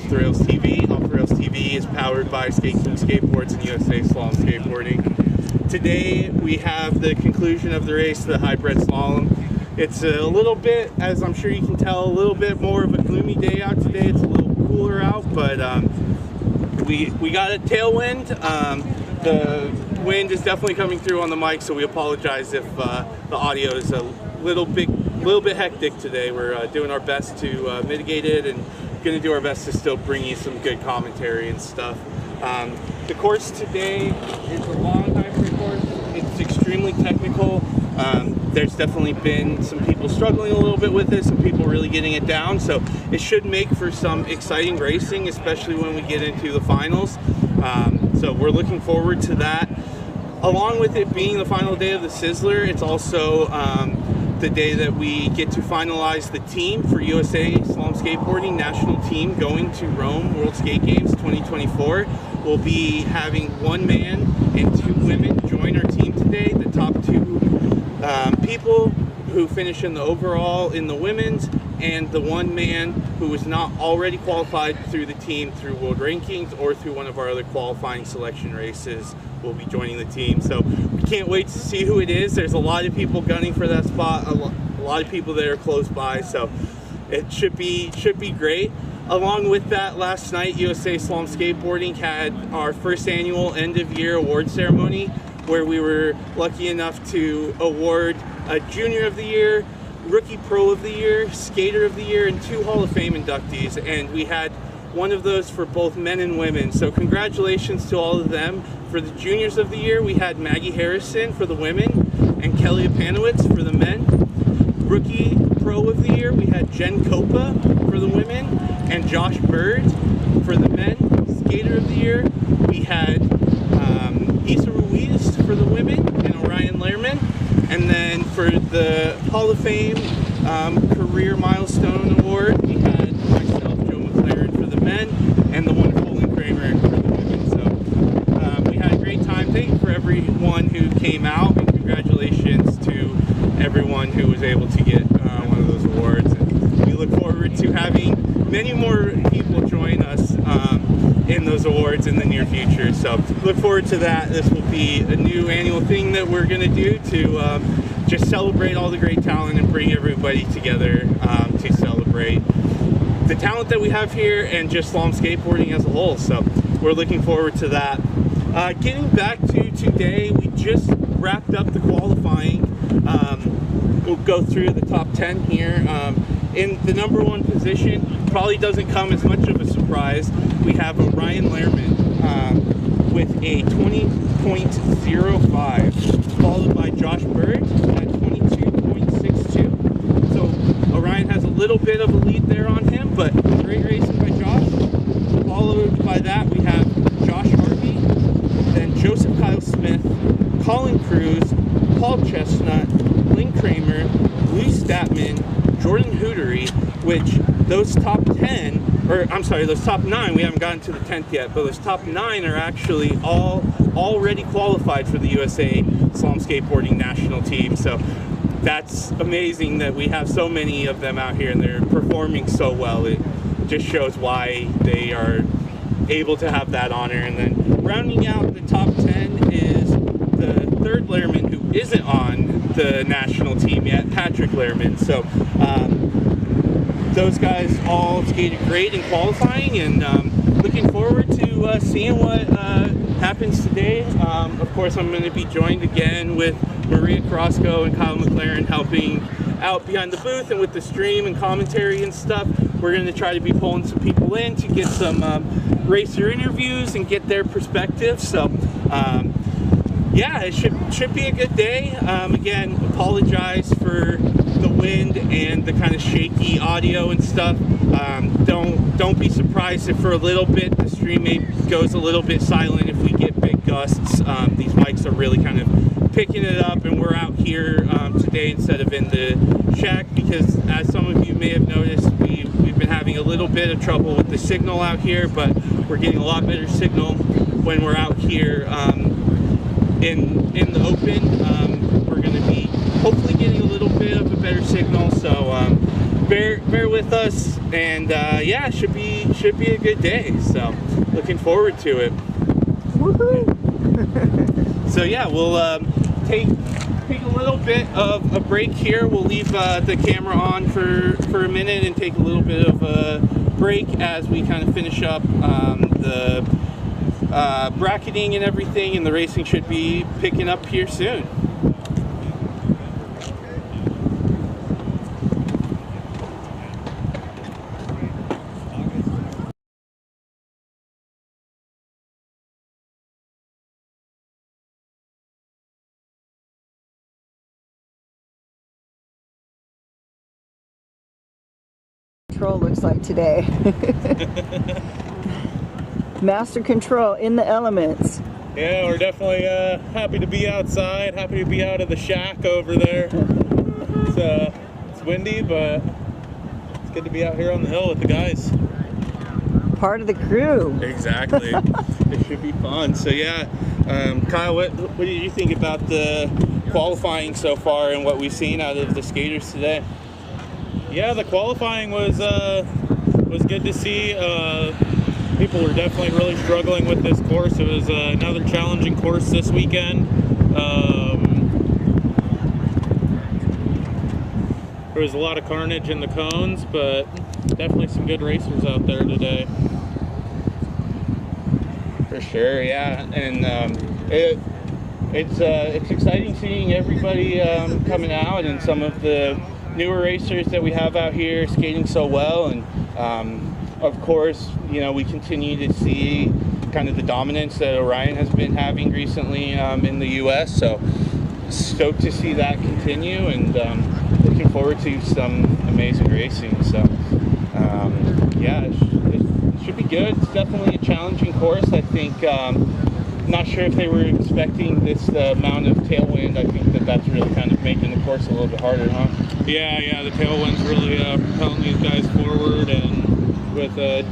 Off the Rails TV. Off the Rails TV is powered by Skate King Skateboards and USA Slalom Skateboarding. Today we have the conclusion of the race, the hybrid slalom. It's a little bit, as I'm sure you can tell, a little bit more of a gloomy day out today. It's a little cooler out, but we got a tailwind. The wind is definitely coming through on the mic, so we apologize if the audio is a little bit hectic today. We're doing our best to mitigate it and going to do our best to still bring you some good commentary and stuff. The course today is a long hybrid course. It's extremely technical. There's definitely been some people struggling a little bit with it, some people really getting it down, so it should make for some exciting racing, especially when we get into the finals. So we're looking forward to that. Along with it being the final day of the Sizzler, it's also the day that we get to finalize the team for USA Slalom Skateboarding national team going to Rome World Skate Games 2024. We'll be having one man and two women join our team today. The top two people who finish in the overall in the women's, and the one man who was not already qualified through the team through world rankings or through one of our other qualifying selection races will be joining the team. So we can't wait to see who it is. There's a lot of people gunning for that spot, a lot of people that are close by, so it should be great. Along with that, last night USA Slalom Skateboarding had our first annual end of year award ceremony, where we were lucky enough to award a Junior of the Year, Rookie Pro of the Year, Skater of the Year, and 2 Hall of Fame inductees, and we had one of those for both men and women. So congratulations to all of them. For the Juniors of the Year, we had Maggie Harrison for the women and Kelly Apanowitz for the men. Rookie Pro of the Year, we had Jen Copa for the women and Josh Bird for the men. Skater of the Year, we had Isa Ruiz for the women and Orion Lehrman. And then for the Hall of Fame Career Milestone Award, we had myself, Joe McLaren, for the men, and the wonderful Lynn Kramer for the women. So we had a great time. Thank you for everyone who came out, and congratulations to everyone who was able to get one of those awards. And we look forward to having many more people join us in those awards in the near future. So look forward to that. This will be a new annual thing that we're going to do to just celebrate all the great talent and bring everybody together to celebrate the talent that we have here and just slalom skateboarding as a whole. So we're looking forward to that. Getting back to today, we just wrapped up the qualifying. We'll go through the top 10 here. In the number 1 position, probably doesn't come as much of a surprise, we have Orion Lehrman with a 20.05, followed by Josh Bird at 22.62. So Orion has a little bit of a lead there on him, but great racing by Josh. Followed by that, we have Josh Harvey, then Joseph Kyle Smith, Colin Cruz, Paul Chestnut, Lynn Kramer, Lee Statman, Jordan Hootery, which those top 10, or I'm sorry, those top 9, we haven't gotten to the 10th yet, but those top 9 are actually all already qualified for the USA Slalom Skateboarding national team. So that's amazing that we have so many of them out here and they're performing so well. It just shows why they are able to have that honor. And then rounding out the top 10 is the 3rd Lehrman, who isn't on the national team yet, Patrick Lehrman. So those guys all skated great in qualifying, and looking forward to seeing what happens today. Of course, I'm going to be joined again with Maria Carrasco and Kyle McLaren helping out behind the booth and with the stream and commentary and stuff. We're going to try to be pulling some people in to get some racer interviews and get their perspective. So yeah, it should be a good day. Again, apologize for the wind and the kind of shaky audio and stuff. Don't be surprised if for a little bit the stream maybe goes a little bit silent if we get big gusts. These mics are really kind of picking it up, and we're out here today instead of in the shack because, as some of you may have noticed, we've been having a little bit of trouble with the signal out here, but we're getting a lot better signal when we're out here in the open. We're going to be hopefully getting a little bit of a better signal, so bear with us, and yeah, should be a good day. So looking forward to it. Woohoo! So yeah, we'll take a little bit of a break here. We'll leave the camera on for a minute and take a little bit of a break as we kind of finish up the bracketing and everything, and the racing should be picking up here soon. Control looks like today. Master control in the elements. Yeah, we're definitely happy to be outside, happy to be out of the shack over there. It's windy, but it's good to be out here on the hill with the guys. Part of the crew. Exactly. It should be fun. So yeah, Kyle, what did you think about the qualifying so far and what we've seen out of the skaters today? Yeah, the qualifying was good to see. People were definitely really struggling with this course. It was another challenging course this weekend. There was a lot of carnage in the cones, but definitely some good racers out there today. For sure, yeah, and it's exciting seeing everybody coming out, and some of the newer racers that we have out here skating so well, and of course, you know, we continue to see kind of the dominance that Orion has been having recently in the U.S. So stoked to see that continue, and looking forward to some amazing racing. So yeah, it should be good. It's definitely a challenging course. I think not sure if they were expecting this amount of tailwind. I think that's really kind of making the course a little bit harder, huh? Yeah, the tailwind's really propelling these guys forward, and with a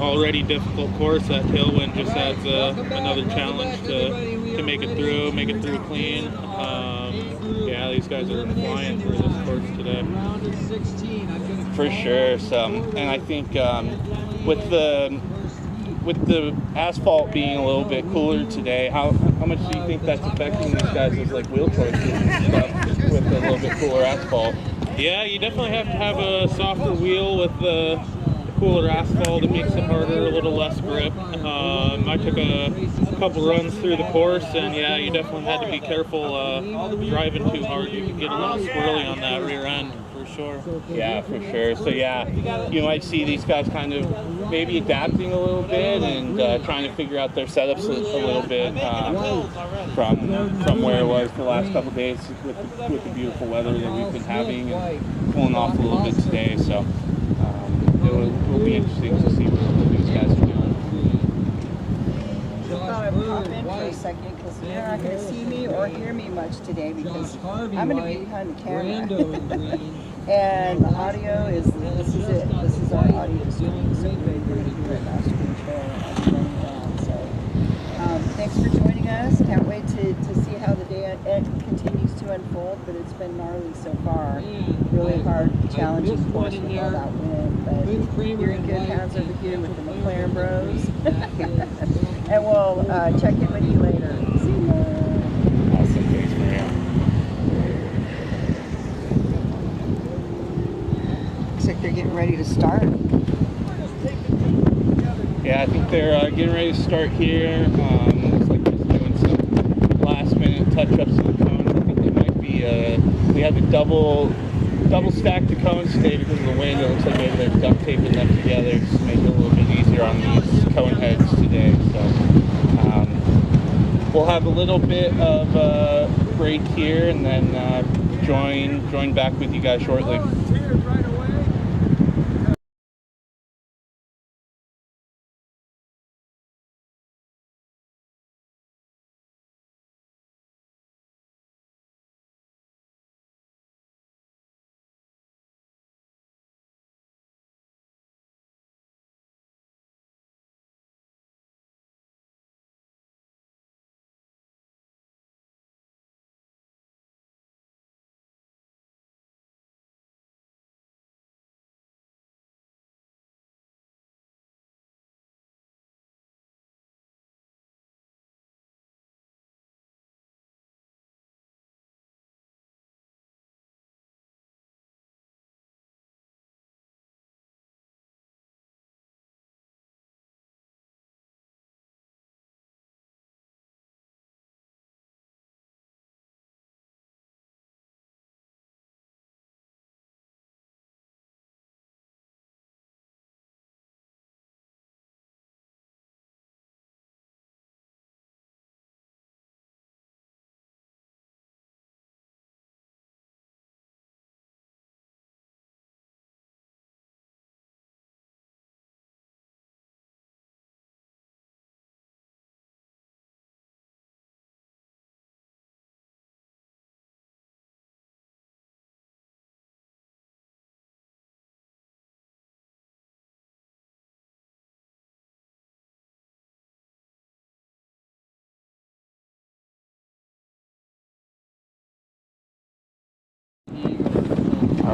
already difficult course, that tailwind just adds another challenge to make it through clean. Yeah, these guys are flying through this course today. For sure. So, and I think with the asphalt being a little bit cooler today, how much do you think that's affecting these guys' like wheel choices and stuff with a little bit cooler asphalt? Yeah, you definitely have to have a softer wheel with the cooler asphalt. It makes it harder, a little less grip. I took a couple runs through the course, and yeah, you definitely had to be careful driving too hard. You could get a little squirrely on that rear end, for sure. Yeah, for sure. So yeah, you might see these guys kind of maybe adapting a little bit and trying to figure out their setups a little bit from where it was the last couple days with the beautiful weather that we've been having and cooling off a little bit today. So it will be interesting to see what these guys are doing. I thought I'd pop in for a second because you're not going to see me or hear me much today because I'm going to be behind the camera. And the audio is, this is it. This is our audio stream. So we're going to do it Master Control as we're running around. So thanks for joining us. Can't wait to see how the day continues to unfold, but it's been gnarly so far. Really hard, challenging course with all that wind, but you're in good hands over here with the McLaren Bros. And we'll check in with you later. See ya. Awesome. Thanks, Maria. Looks like they're getting ready to start. Yeah, I think they're getting ready to start here. Looks like they're doing some last-minute touch-ups to the cones. I think they might be. We had the double stack the cones today because of the wind. It looks like maybe they're duct taping them together just to make it a little bit easier on these cone heads today. So we'll have a little bit of a break here and then join back with you guys shortly.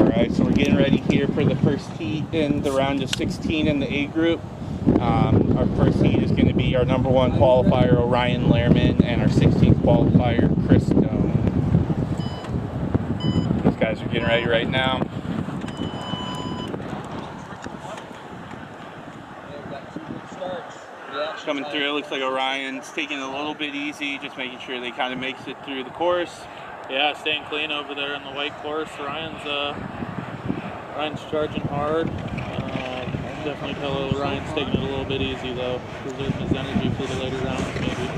Alright, so we're getting ready here for the first heat in the round of 16 in the A group. Our first heat is going to be our number 1 qualifier, Orion Lehrman, and our 16th qualifier, Chris Stone. These guys are getting ready right now. Coming through, it looks like Orion's taking it a little bit easy, just making sure they kind of makes it through the course. Yeah, staying clean over there in the white course. Ryan's charging hard. Definitely tell Ryan's taking it a little bit easy though, preserving his energy for the later rounds maybe.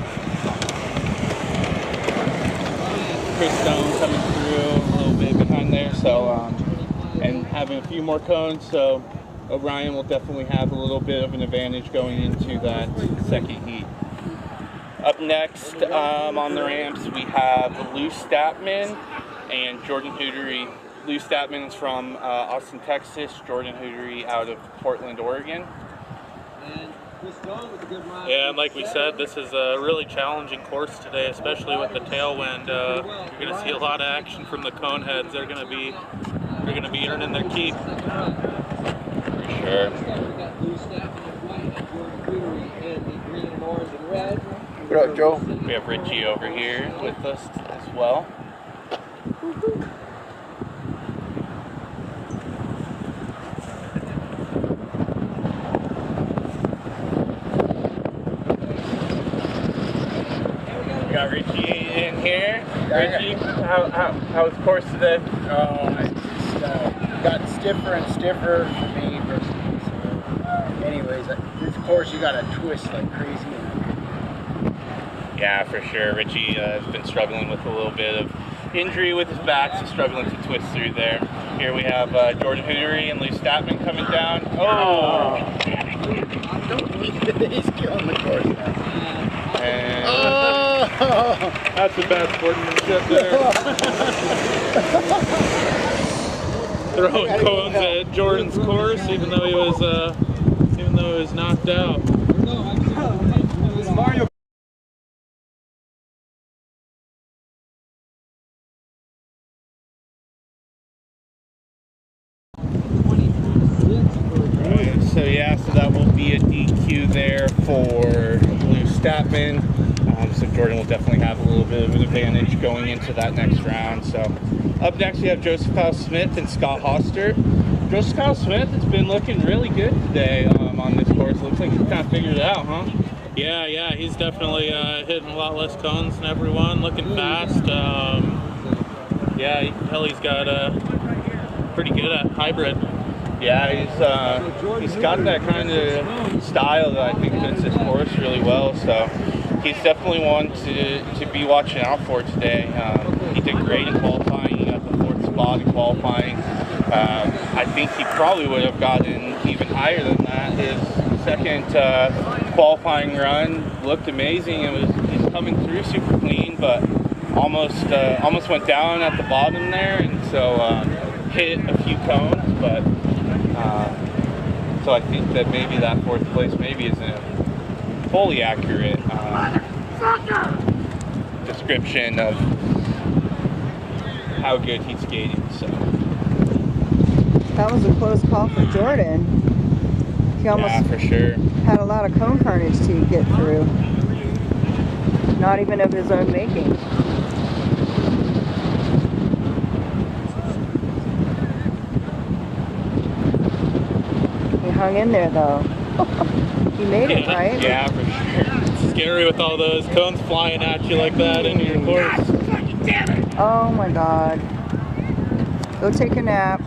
Chris Stone coming through a little bit behind there, so and having a few more cones, so Orion will definitely have a little bit of an advantage going into that second heat. Up next on the ramps, we have Lou Statman and Jordan Hootery. Lou Statman is from Austin, Texas. Jordan Hootery out of Portland, Oregon. Yeah, and like we said, this is a really challenging course today, especially with the tailwind. You're going to see a lot of action from the cone heads. They're going to be earning their keep. For sure. What up, Joe? We have Richie over here with us as well. We got Richie in here. Richie, how was the course today? Oh, it just got stiffer and stiffer for me. But, anyways, this course you gotta twist like crazy. Yeah, for sure. Richie has been struggling with a little bit of injury with his back, so struggling to twist through there. Here we have Jordan Hootery and Lou Statman coming down. Oh! He's killing the course now. And That's a bad sportsmanship there. Throwing cones at Jordan's course, even though he was knocked out. Mario. so yeah, so that will be a DQ there for Lou Statman. So Jordan will definitely have a little bit of an advantage going into that next round. So up next we have Joseph Kyle Smith and Scott Hoster. Joseph Kyle Smith has been looking really good today on this course. Looks like he's kind of figured it out, huh? Yeah, he's definitely hitting a lot less cones than everyone, looking fast. Yeah, you can tell he's got pretty good at hybrid. Yeah, he's got that kind of style that I think fits his course really well. So he's definitely one to be watching out for today. He did great in qualifying. He got the 4th spot in qualifying. I think he probably would have gotten even higher than that. His second qualifying run looked amazing. He's coming through super clean, but almost went down at the bottom there, and so hit a few cones. But so I think that maybe that 4th place maybe isn't fully accurate description of how good he's skating. So That was a close call for Jordan. He almost yeah, for sure. had a lot of cone carnage to get through. Not even of his own making. He hung in there though. He made it, right? Yeah, for sure. It's scary with all those cones flying at you like that into your course. Oh my God. Go take a nap.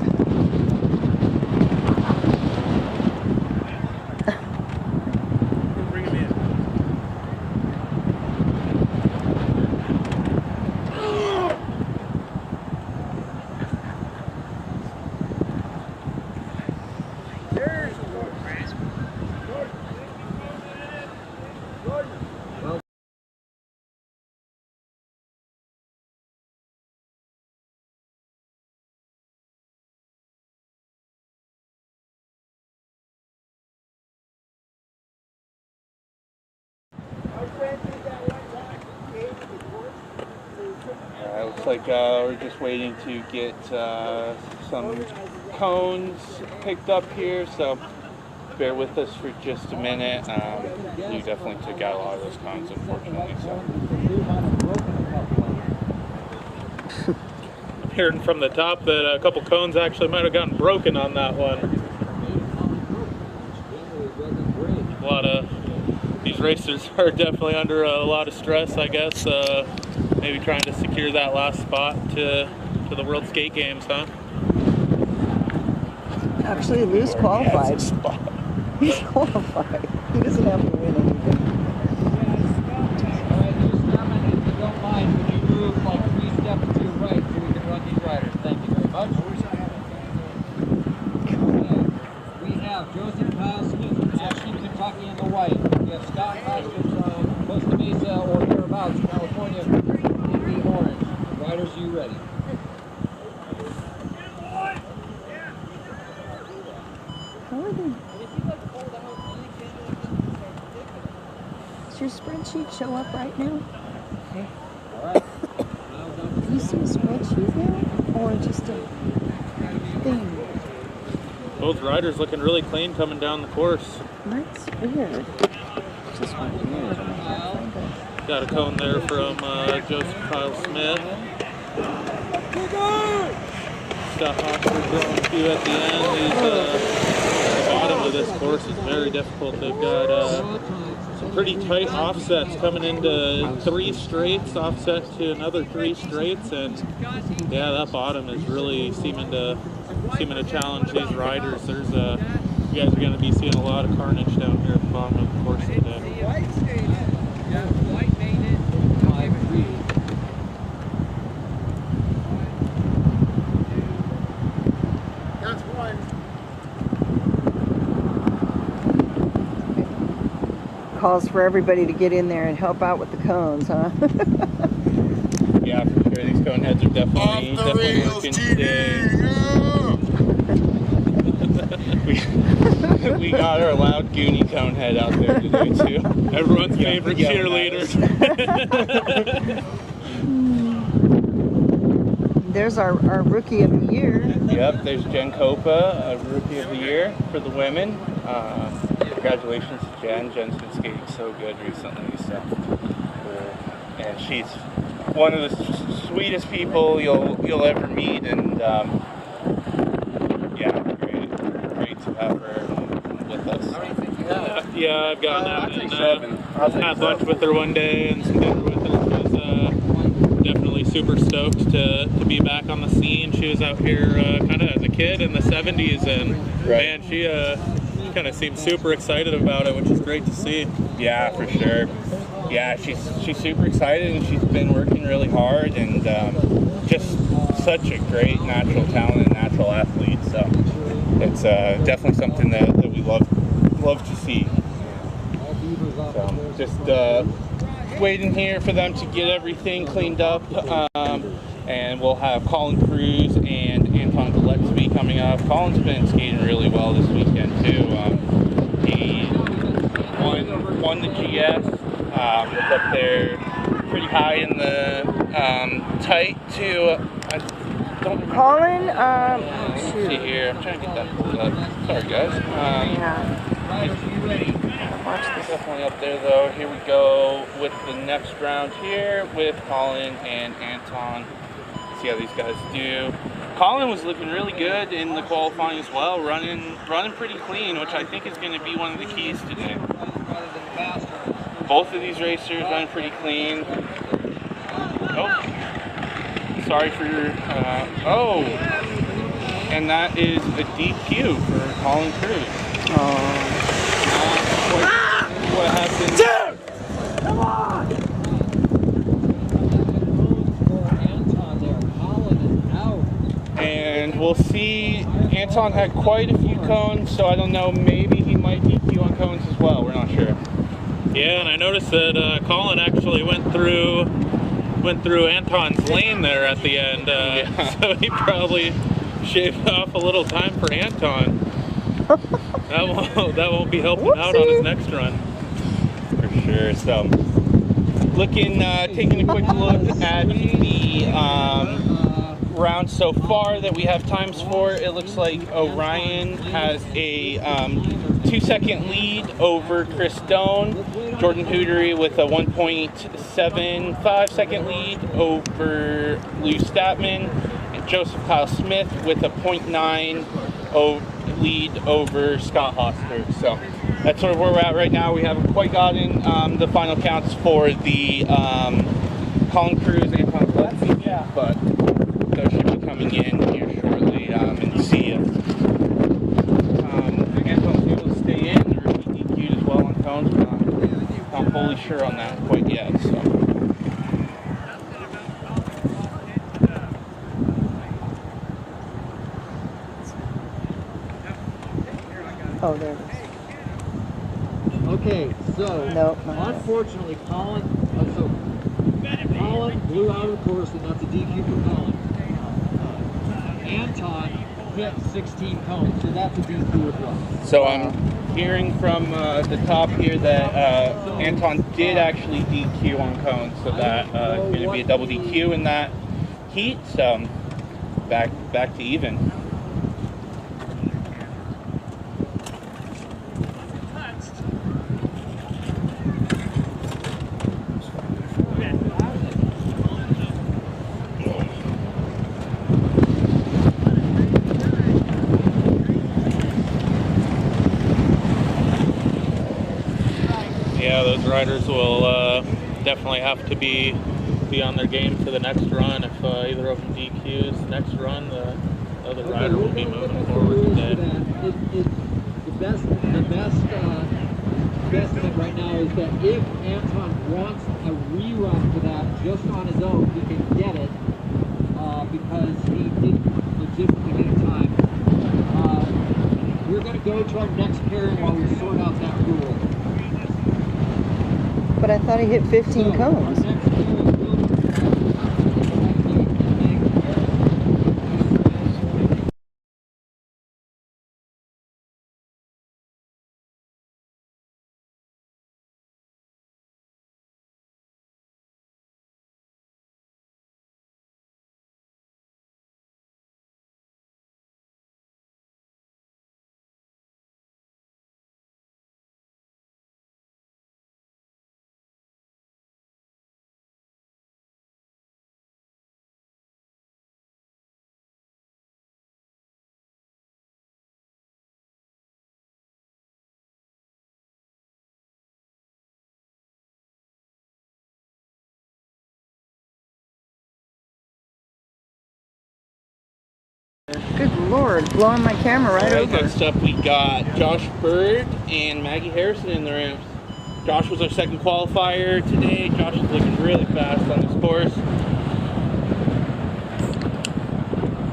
it looks like we're just waiting to get some cones picked up here, so bear with us for just a minute. You definitely took out a lot of those cones, unfortunately. So. Hearing from the top that a couple cones actually might have gotten broken on that one. A lot of these racers are definitely under a lot of stress, I guess. Maybe trying to secure that last spot to the World Skate Games, huh? Actually, Lou's qualified. He's qualified. He doesn't have to win anything. Alright, just a minute, if you don't mind, would you move like 3 steps to your right so we can run these riders? Thank you very much. We have Joseph Kyle Smith from Ashland, Kentucky in the white. We have Scott Hoskins from Costa Mesa or thereabouts, California in the orange. Riders, are you ready? How are they? Does your spreadsheet show up right now? Okay. Alright. Do you see a spreadsheet now? Or just a thing? Both riders looking really clean coming down the course. That's weird. Just went weird. I'm gonna have to find it. Got a cone there from Joseph Kyle Smith. Scott Hoskins throwing a few at the end. The bottom of this course is very difficult. They've got some pretty tight offsets coming into 3 straights, offset to another 3 straights, and yeah, that bottom is really seeming to challenge these riders. There's you guys are going to be seeing a lot of carnage down here at the bottom of the course today. That's one. Calls for everybody to get in there and help out with the cones, huh? Yeah, for sure. These cone heads are definitely working today. we got our loud Goonie cone head out there today too. Everyone's favorite cheerleader. There's our rookie of the year. Yep, there's Jen Copa, a rookie of the year for the women. Congratulations to Jen. Jen's been skating so good recently, so and she's one of the sweetest people you'll ever meet, and yeah, great to have her with us. Yeah, I've gotten out and 7. had lunch with her one day and some dinner with her. She was definitely super stoked to be back on the scene. She was out here kind of as a kid in the 70s, and man, she kind of seemed super excited about it, which is great to see. Yeah, for sure. Yeah, she's super excited, and she's been working really hard, and just such a great natural talent and natural athlete. So it's definitely something that we love to see. So just waiting here for them to get everything cleaned up, and we'll have Colin Cruz and Anton Gillespie coming up. Colin's been skating really well this weekend too. He won the GS, was up there pretty high in the tight too. I don't remember. Colin, Let's see here. I'm trying to get that pulled up. Sorry guys. yeah. Watch this. Definitely up there though. Here we go with the next round here with Colin and Anton. See how these guys do. Colin was looking really good in the qualifying as well, running pretty clean, which I think is going to be one of the keys today. Both of these racers running pretty clean. Oh, sorry for your. Oh, and that is a DQ for Colin Cruz. What happened? Dude! Come on! And we'll see. Anton had quite a few cones, so I don't know. Maybe he might DQ on cones as well. We're not sure. Yeah, and I noticed that Colin actually went through Anton's lane there at the end, so he probably shaved off a little time for Anton. That won't be helping out on his next run. For sure. So Taking a quick look at the rounds so far that we have times for, it looks like Orion has a 2-second lead over Chris Doan. Jordan Hootery with a 1.75-second lead over Lou Statman. And Joseph Kyle Smith with a 0.9 lead over Scott Hoster. So that's sort of where we're at right now. We haven't quite gotten the final counts for the Colin Cruz and Anton Gillespie yet, but those should be coming in here shortly, and see if Anton's able to stay in or if he DQ'd as well on cones. But I'm not fully sure on that quite yet. So. Oh, there it is. Okay, so Nope, not that. unfortunately, Colin blew out of the course, and that's a DQ for Colin. Anton hit 16 cones, so that's a DQ as well. So I'm hearing from the top here that Anton did actually DQ on cones, so that is going to be a double DQ in that heat. So back to even. Yeah, those riders will definitely have to be on their game for the next run. If either of them DQs next run, the other rider will be moving forward today. The best thing right now is that if Anton wants a rerun for that just on his own, he can get it because he did legitimately get a time. We're going to go to our next pairing while we sort out that rule. But I thought he hit 15 cones. Good Lord, blowing my camera right over. Next up, we got Josh Bird and Maggie Harrison in the ramps. Josh was our second qualifier today. Josh is looking really fast on this course.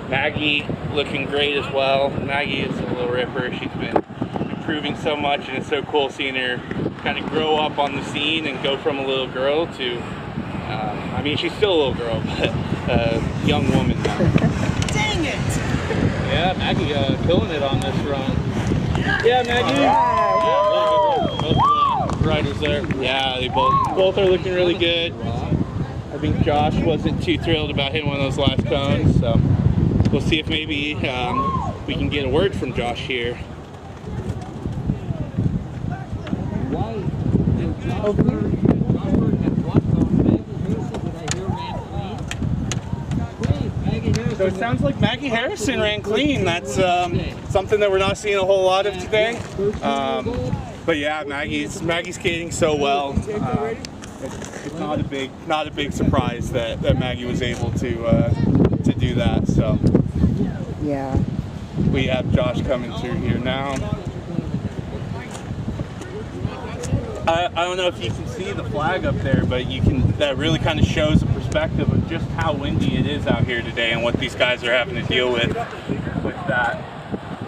Maggie looking great as well. Maggie is a little ripper. She's been improving so much, and it's so cool seeing her kind of grow up on the scene and go from a little girl to, I mean, she's still a little girl, but a young woman now. Dang it! Yeah, Maggie killing it on this run. Yeah, Maggie. Both riders there. Yeah, they both are looking really good. I think Josh wasn't too thrilled about hitting one of those last cones, so we'll see if maybe we can get a word from Josh here. So it sounds like Maggie Harrison ran clean. That's something that we're not seeing a whole lot of today. But yeah, Maggie's skating so well. It's not a big surprise that Maggie was able to do that. So yeah, we have Josh coming through here now. I don't know if you can see the flag up there, but you can. That really kind of shows a perspective of just how windy it is out here today and what these guys are having to deal with that.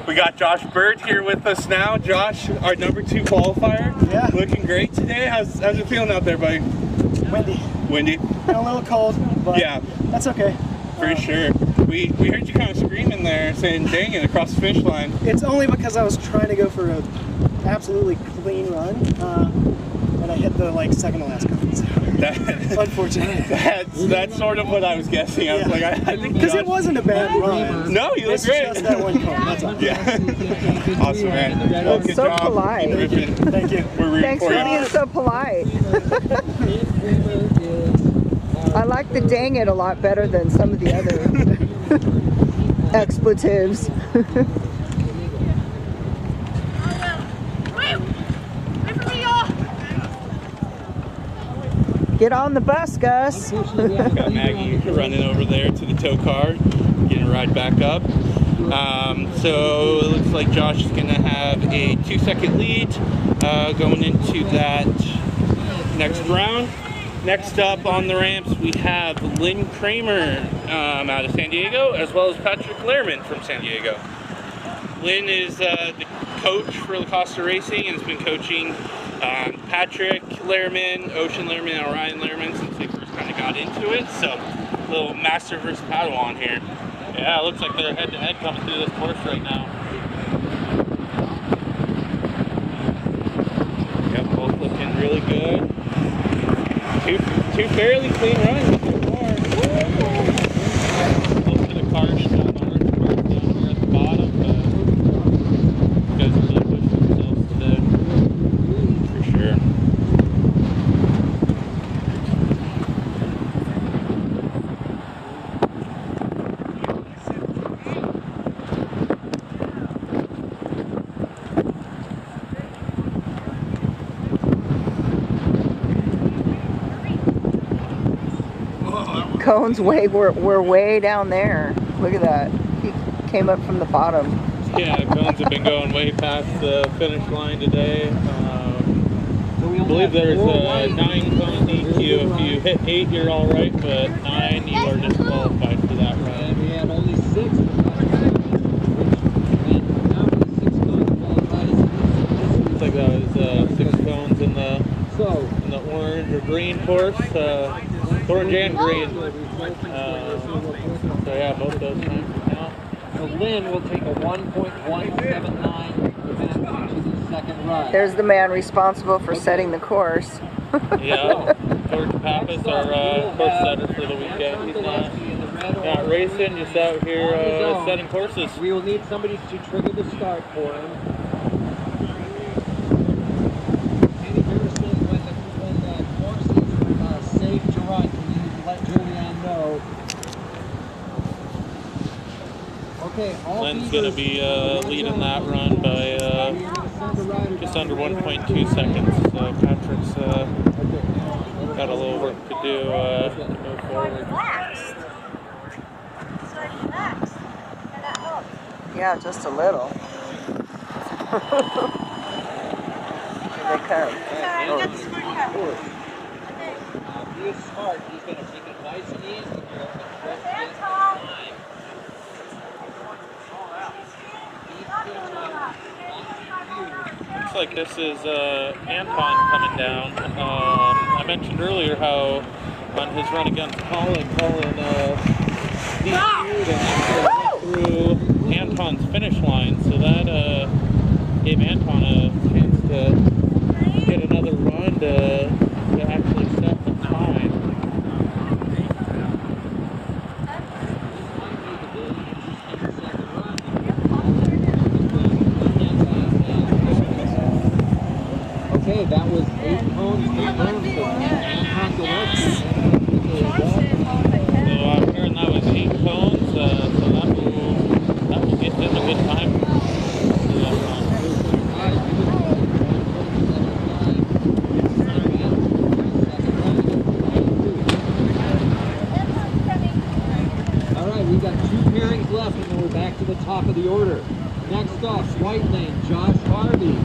We got Josh Bird here with us now. Josh, our number 2 qualifier. Yeah. Looking great today. How's it feeling out there, buddy? Windy. Windy? And a little cold, but yeah, that's okay. For sure. We heard you kind of screaming there, saying dang it across the finish line. It's only because I was trying to go for an absolutely clean run, and I hit the like second to last cone. So. Unfortunately. That's sort of what I was guessing. I was like, I think because Josh... it wasn't a bad run. No, you look it's great. Just that one cone. That's all. Yeah. Awesome, man. Well, good So job. polite. Griffin. Thank you. We're rooting Thanks for for you. being so polite. I like the dang it a lot better than some of the other expletives. Get on the bus, Gus. Got Maggie running over there to the tow car, getting a ride back up. So it looks like Josh is going to have a 2-second lead going into that next round. Next up on the ramps, we have Lynn Kramer out of San Diego, as well as Patrick Lehrman from San Diego. Lynn is the coach for La Costa Racing and has been coaching Patrick Lehrman, Ocean Lehrman, and Orion Lehrman since they first kind of got into it. So, a little master versus Padawan here. Yeah, it looks like they're head-to-head coming through this course right now. Yep, both looking really good. Two fairly clean runs so far. Most of the cars down the orange part down here at the bottom, but you guys are really pushing themselves today. For sure. Cones we're way down there. Look at that. He came up from the bottom. Yeah, cones have been going way past the finish line today. I believe there's 9 cone DQ. If you hit 8, you're all right, but 9, you are disqualified for that run. And we had only 6. And now with 6 cones qualified. Looks like that was 6 cones in the So, orange or green course. Orange and green. So yeah, both those times count. so Lynn will take a 1.179 to the second run. There's the man responsible for setting the course. Yeah, George Pappas, our course setter for the weekend. He's not racing, just out here setting courses. We will need somebody to trigger the start for him. Andy Harrison, when the course is safe to run, can you let Julianne know? Okay, all Lynn's going to be leading that run by just under 1.2 seconds. So Patrick's got a little work to do to move forward. Yeah, just a little. Here they come. He is smart. He's going to take it nice and easy here. Looks like this is Anton coming down. I mentioned earlier how on his run against Colin DQ'd and through Anton's finish line, so that gave Anton a chance to get another run to actually set the time. Okay, that was 8 cones confirmed for Anton Gillespie. So I'm hearing that was 8 cones, so that will get him a good time. Alright, we've got 2 pairings left and then we're back to the top of the order. Next up, white lane, Josh Harvey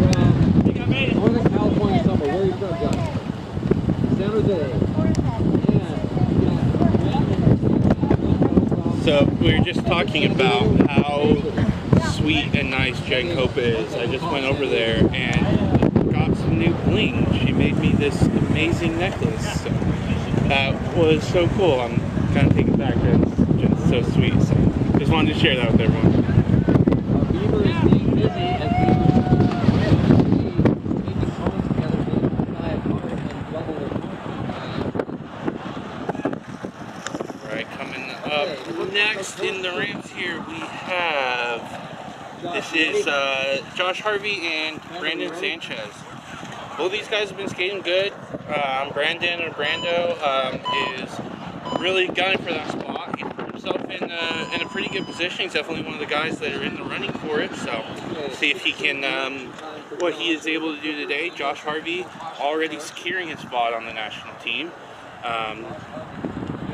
from Northern California somewhere. Where are you from, Josh? San Jose. So we were just talking about how sweet and nice Jen Copa is. I just went over there and got some new bling. She made me this amazing necklace. So that was so cool. I'm kind of taken back. Jen's so sweet. So just wanted to share that with everyone. Beaver is being busy as we taking cones together. next in the ramps here we have, this is Josh Harvey and Brandon Sanchez. Both of these guys have been skating good. Brandon, or Brando, is really gunning for that spot. He put himself in a pretty good position. He's definitely one of the guys that are in the running for it. So see if he can, what he is able to do today. Josh Harvey already securing his spot on the national team.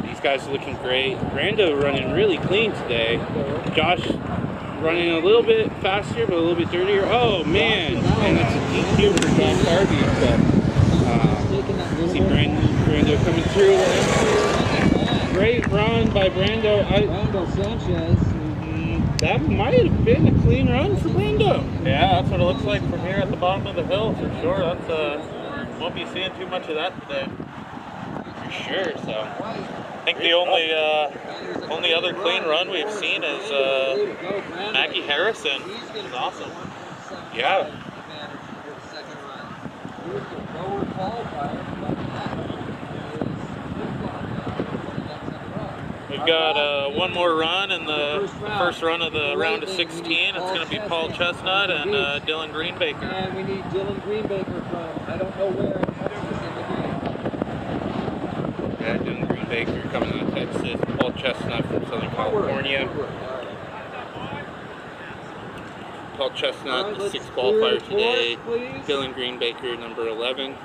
These guys are looking great. Brando running really clean today. Josh running a little bit faster, but a little bit dirtier. Oh man, and it's a DQ for Josh Harvey. So see Brando coming through. Great run by Brando. Brando Sanchez. That might have been a clean run for Brando. Yeah, that's what it looks like from here at the bottom of the hill for sure. That's won't be seeing too much of that today. For sure. So I think the only other clean run we've seen is Maggie Harrison, which is awesome. yeah. We've got one more run in the first run of the round of 16. It's going to be Paul Chestnut and Dylan Greenbaker. And we need Dylan Greenbaker from, I don't know where. Yeah, Dylan Greenbaker coming out of Texas. Paul Chestnut from Southern California. Paul Chestnut, the 6th qualifier today. Dylan Greenbaker, number 11.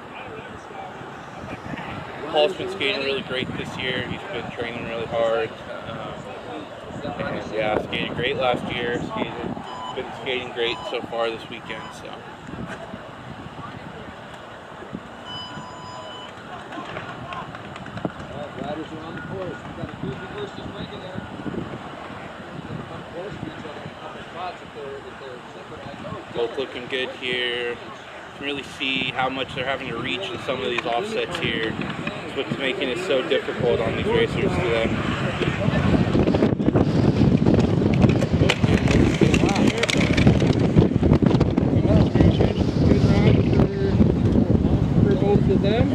Paul's been skating really great this year. He's been training really hard. And yeah, skated great last year. Been skating great so far this weekend. So. Riders are on the course. We've got a goofy versus regular. Come close to each other in a couple spots if they're synchronized. Both looking good here. You can really see how much they're having to reach in some of these offsets here. It's what's making it so difficult on these racers today. Good run for both of them.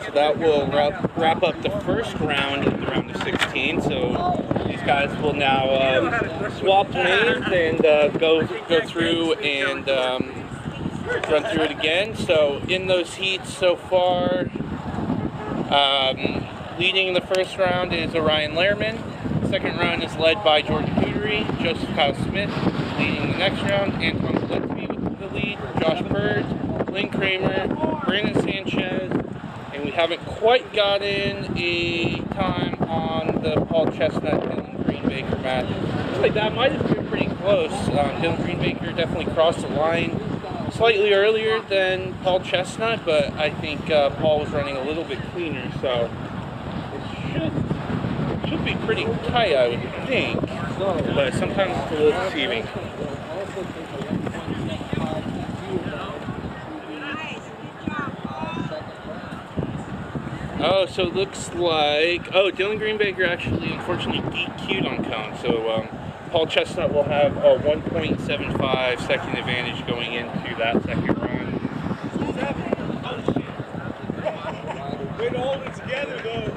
So that will wrap up the first round of the round of 16. So these guys will now swap lanes and go through and run through it again. So in those heats so far, leading the first round is Orion Lehrman. Second round is led by Jordan Cootery. Joseph Kyle Smith leading the next round. Anton Gillespie with the lead. Josh Bird, Lynn Kramer, Brandon Sanchez. And we haven't quite gotten a time on the Paul Chestnut Dylan Greenbaker match. Looks like that might have been pretty close. Dylan Greenbaker definitely crossed the line slightly earlier than Paul Chestnut, but I think Paul was running a little bit cleaner, so it should be pretty tight, I would think. But sometimes it's a little deceiving. Oh, so it looks like, Dylan Greenbaker actually unfortunately DQ'd on cone. So Paul Chestnut will have a 1.75 second advantage going into that second run. Way to hold it together, though.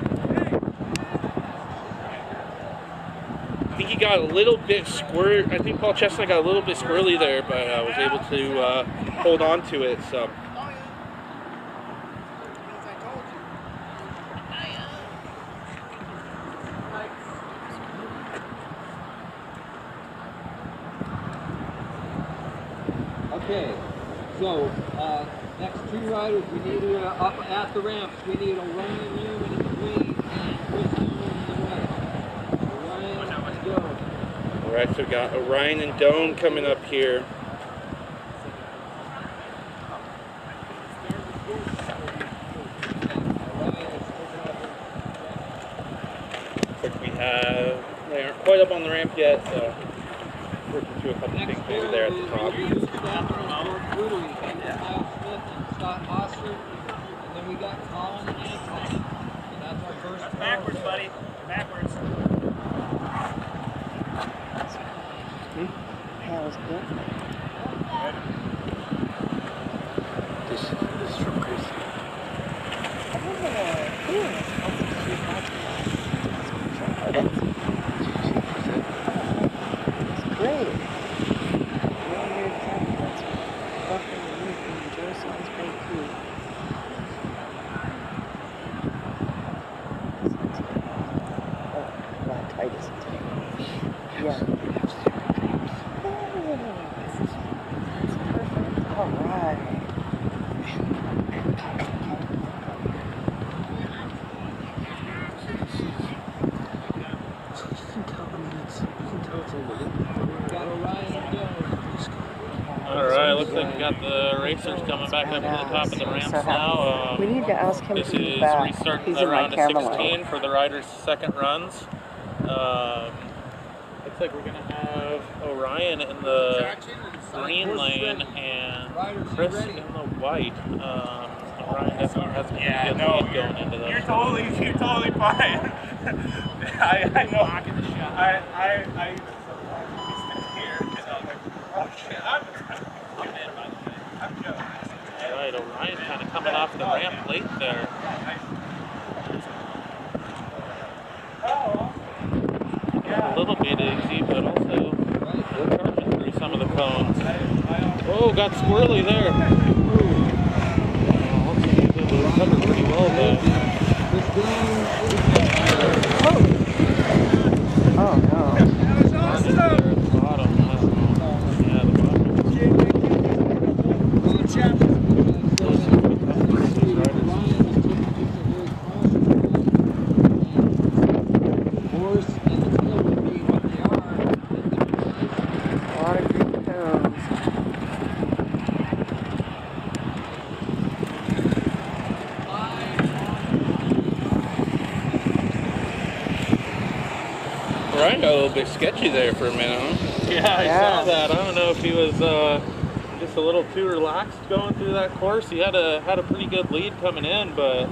I think he got a little bit I think Paul Chestnut got a little bit squirrely there, but was able to hold on to it. So. Okay, so next two riders, we need up at the ramps. We need Orion Lehrman in the green and Chris Newman in the white. Orion and Doan. All right, so we got Orion and Doan coming up here. They aren't quite up on the ramp yet, so working through a couple things maybe there at the top. Scott Oster, and then we got Colin and Anton. And that's our first. Backwards, buddy. Backwards. Great. Buffering the roof and Joe sounds great too. Oh, wow, tight is it today? Yeah. Oh, that's perfect. All right. Alright, looks like we got the racers coming back up to the top of the ramps now. We need to ask him This to be is back. restarting He's the in my round of camera 16 line. for the riders' second runs. Looks like we're going to have Orion in the green lane and Chris in the white. Orion definitely has a pretty good lead going into this. You're totally fine. I know. I here. Oh shit, I'm joking. Alright, Orion kind of coming off the ramp late there. A little bit easy, but also charging through some of the cones. Oh, got squirrely there. Looks like he's able to cover pretty well though. Oh no. Charging there at the bottom. Yeah, the bottom. A lot of green cones. Ryan got a little bit sketchy there for a minute, huh? Yeah, I saw that. I don't know if he was just a little too relaxed going through that course. He had a pretty good lead coming in, but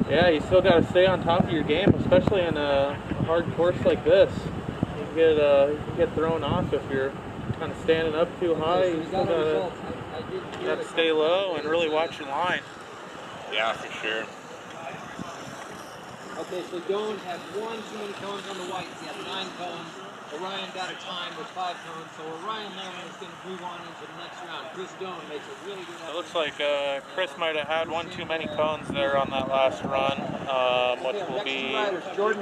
yeah, you still got to stay on top of your game, especially in a hard course like this. You get thrown off if you're kind of standing up too high. You still got to stay low and really watch your line. Yeah, for sure. Okay, so Doan had one too many cones on the whites. He had 9 cones. Orion got a time with 5 cones, so Orion there is going to move on into the next round. Chris Doan makes a really good effort. It looks like Chris might have had one too many cones there on that last run, which will be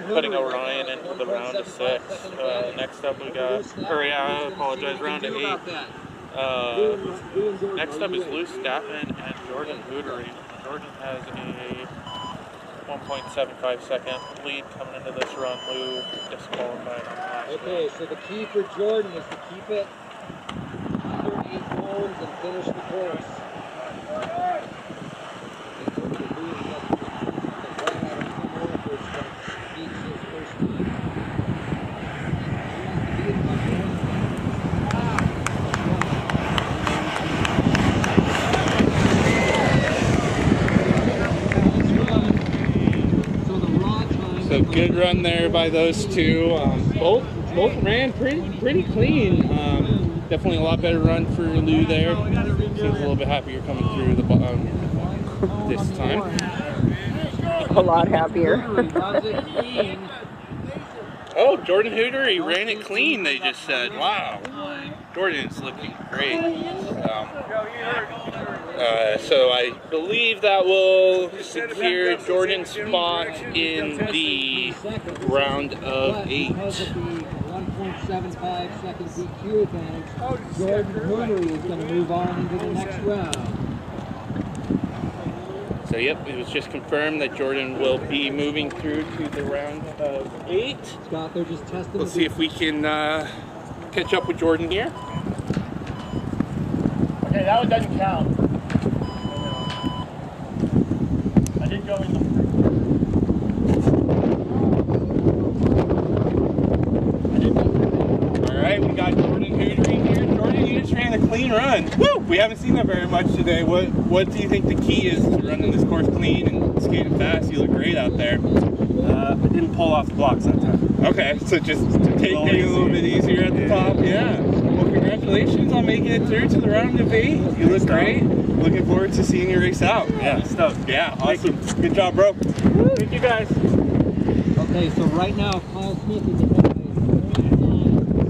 putting Orion into the round of 6. Next up we got, I apologize, round of 8. Next up is Lou Statman and Jordan Hootery. Jordan has a 1.75 second lead coming into this run. Lou disqualified on the last Okay, so the key for Jordan is to keep it under 8 cones and finish the course. So good run there by those two. Both ran pretty clean. Definitely a lot better run for Lou there. Seems a little bit happier coming through the bottom this time. A lot happier. Oh, Jordan Hooter, he ran it clean, they just said. Wow. Jordan's looking great. So I believe that will secure Jordan's spot in the round of 8. 1.75 second DQ advantage. Jordan Hootery is going to move on into the next round. So yep, it was just confirmed that Jordan will be moving through to the round of 8. Scott, they're just testing. We'll see if we can catch up with Jordan here. Okay, that one doesn't count. I didn't go in the Alright, we got Jordan Hootery here. Jordan, you just ran a clean run. Woo! We haven't seen that very much today. What do you think the key is to running this course clean and skating fast? You look great out there. I didn't pull off the blocks that time. Okay, so just take things a little bit easier at the top. Yeah. What congratulations on making it through to the round of 8. You look great. Looking forward to seeing your race out. Yeah, stuff. Yeah, awesome. Good job, bro. Thank you guys. Okay, so right now, Kyle Smith is ahead by 0.9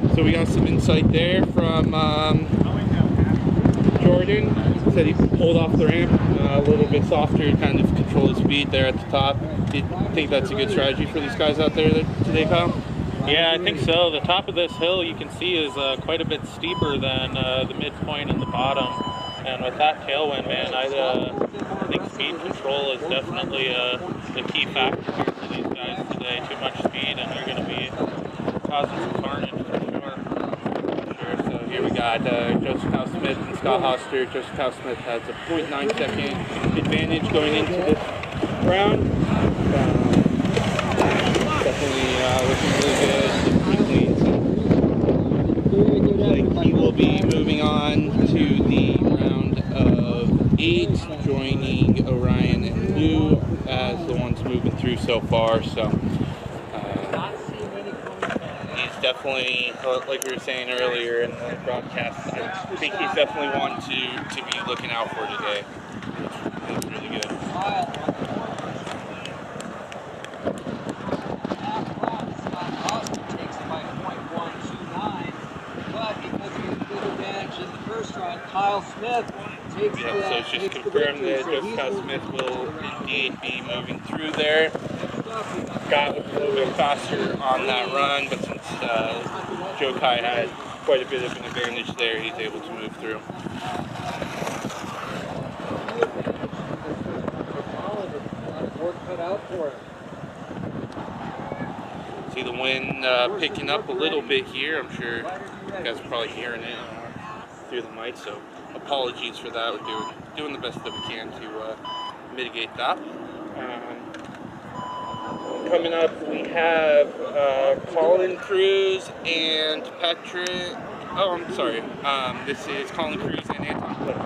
seconds. So we got some insight there from Jordan. Said he pulled off the ramp a little bit softer to kind of control the speed there at the top. Do you think that's a good strategy for these guys out there today, Kyle? Yeah, I think so. The top of this hill you can see is quite a bit steeper than the midpoint and the bottom. And with that tailwind, man, I think speed control is definitely the key factor here for these guys today. Too much speed and they're going to be causing some carnage for sure. So here we got Joseph Kyle Smith and Scott Hoster. Joseph Kyle Smith has a 0.9 second advantage going into this round. Definitely looking really good. Looks like he will be moving on to the round of 8, joining Orion and Lou as the ones moving through so far. So he's definitely, like we were saying earlier in the broadcast, I think he's definitely one to be looking out for today. It's really good. Kyle Smith takes So it's just confirmed that Joseph Kyle Smith will indeed be moving through there. Got a little bit faster on that run, but since Joe Kai had quite a bit of an advantage there, he's able to move through. See the wind picking up a little bit here. I'm sure you guys are probably hearing it through the mic, so apologies for that. We're doing the best that we can to mitigate that. Coming up, we have Colin Cruz and Patrick. Oh, I'm sorry. This is Colin Cruz and Anton Cliff.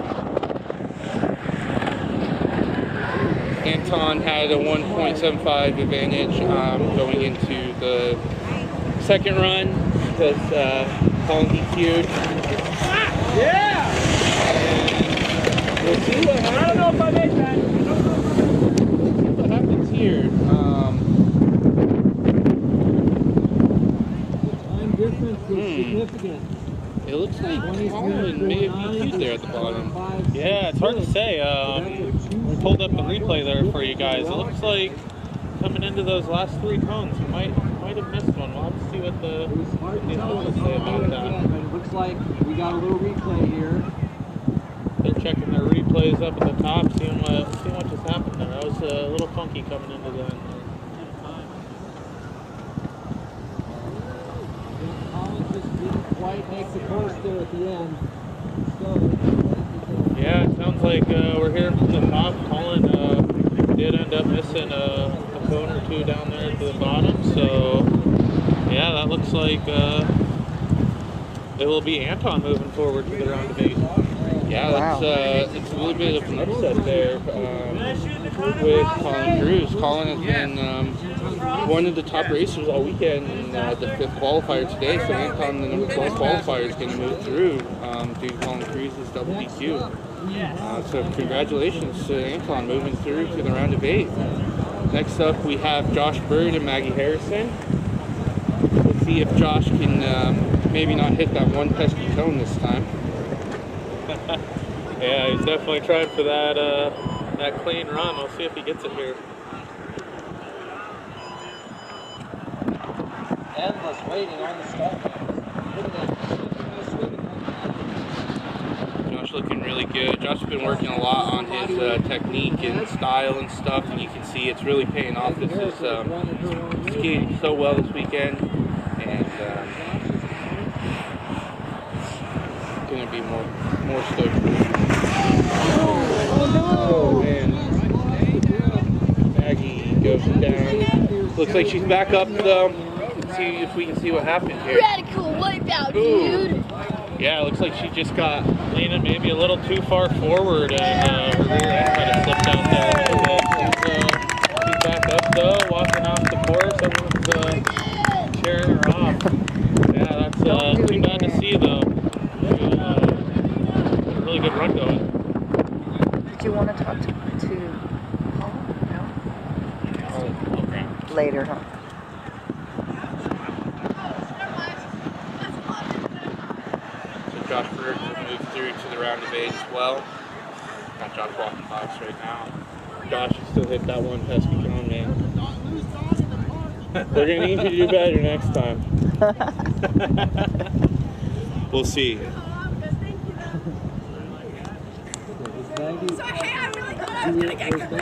Anton had a 1.75 advantage going into the second run because Colin DQ'd. Yeah! We'll see what happens. I don't know if I made that. We'll see what happens here. The time difference is significant. It looks like Colin may have DQ'd there at the bottom. Yeah, it's hard to say. We pulled up the replay there for you guys. It looks like coming into those last 3 cones, you might have missed one. We'll have to see what the officials say about that. It looks like we got a little replay here. They're checking their replays up at the top, seeing what just happened there. That was a little funky coming into that. Colin just didn't quite make the course there at the end. Yeah, it sounds like we're hearing from the top. Colin did end up missing a cone or 2 down there at the bottom. So, yeah, that looks like it will be Anton moving forward to the round of 8. Yeah, that's it's a little bit of an upset there with Colin Cruz. Colin has been one of the top racers all weekend in the 5th qualifier today, so Anton, the number 12 qualifier, is going to move through due to Colin Cruz's double DQ. So congratulations to Anton moving through to the round of 8. Next up, we have Josh Bird and Maggie Harrison. Let's see if Josh can maybe not hit that one pesky cone this time. Yeah, he's definitely trying for that clean run. We'll see if he gets it here. Endless waiting on the start. Josh looking really good. Josh has been working a lot on his technique and style and stuff, and you can see it's really paying off. This is skating so well this weekend, and going to be more stoked. Oh man, Maggie goes down. Looks like she's back up though. Let's see if we can see what happened here. Radical wipeout, dude. Yeah, it looks like she just got leaning maybe a little too far forward, and her rear end kind of slipped out there a little bit. She's back up though, walking off the course. Everyone's cheering her off. you want to talk to Paul? No? Okay. Later, huh? So Josh Bird will move through to the round of 8 as well. Got Josh walking box right now. Josh, you still hit that one pesky cone, man. We're gonna need you to do better next time. We'll see.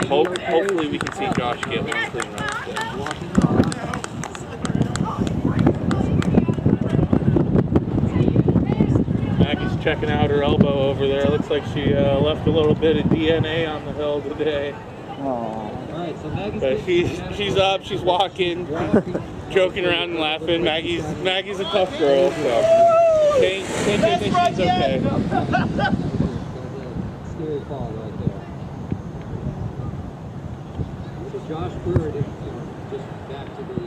Hopefully we can see Josh get one clean run today. Maggie's checking out her elbow over there. Looks like she left a little bit of DNA on the hill today. But she's up, she's walking, joking around and laughing. Maggie's a tough girl, so can't say that she's okay. Scary fall right there. So Josh Bird, just back to the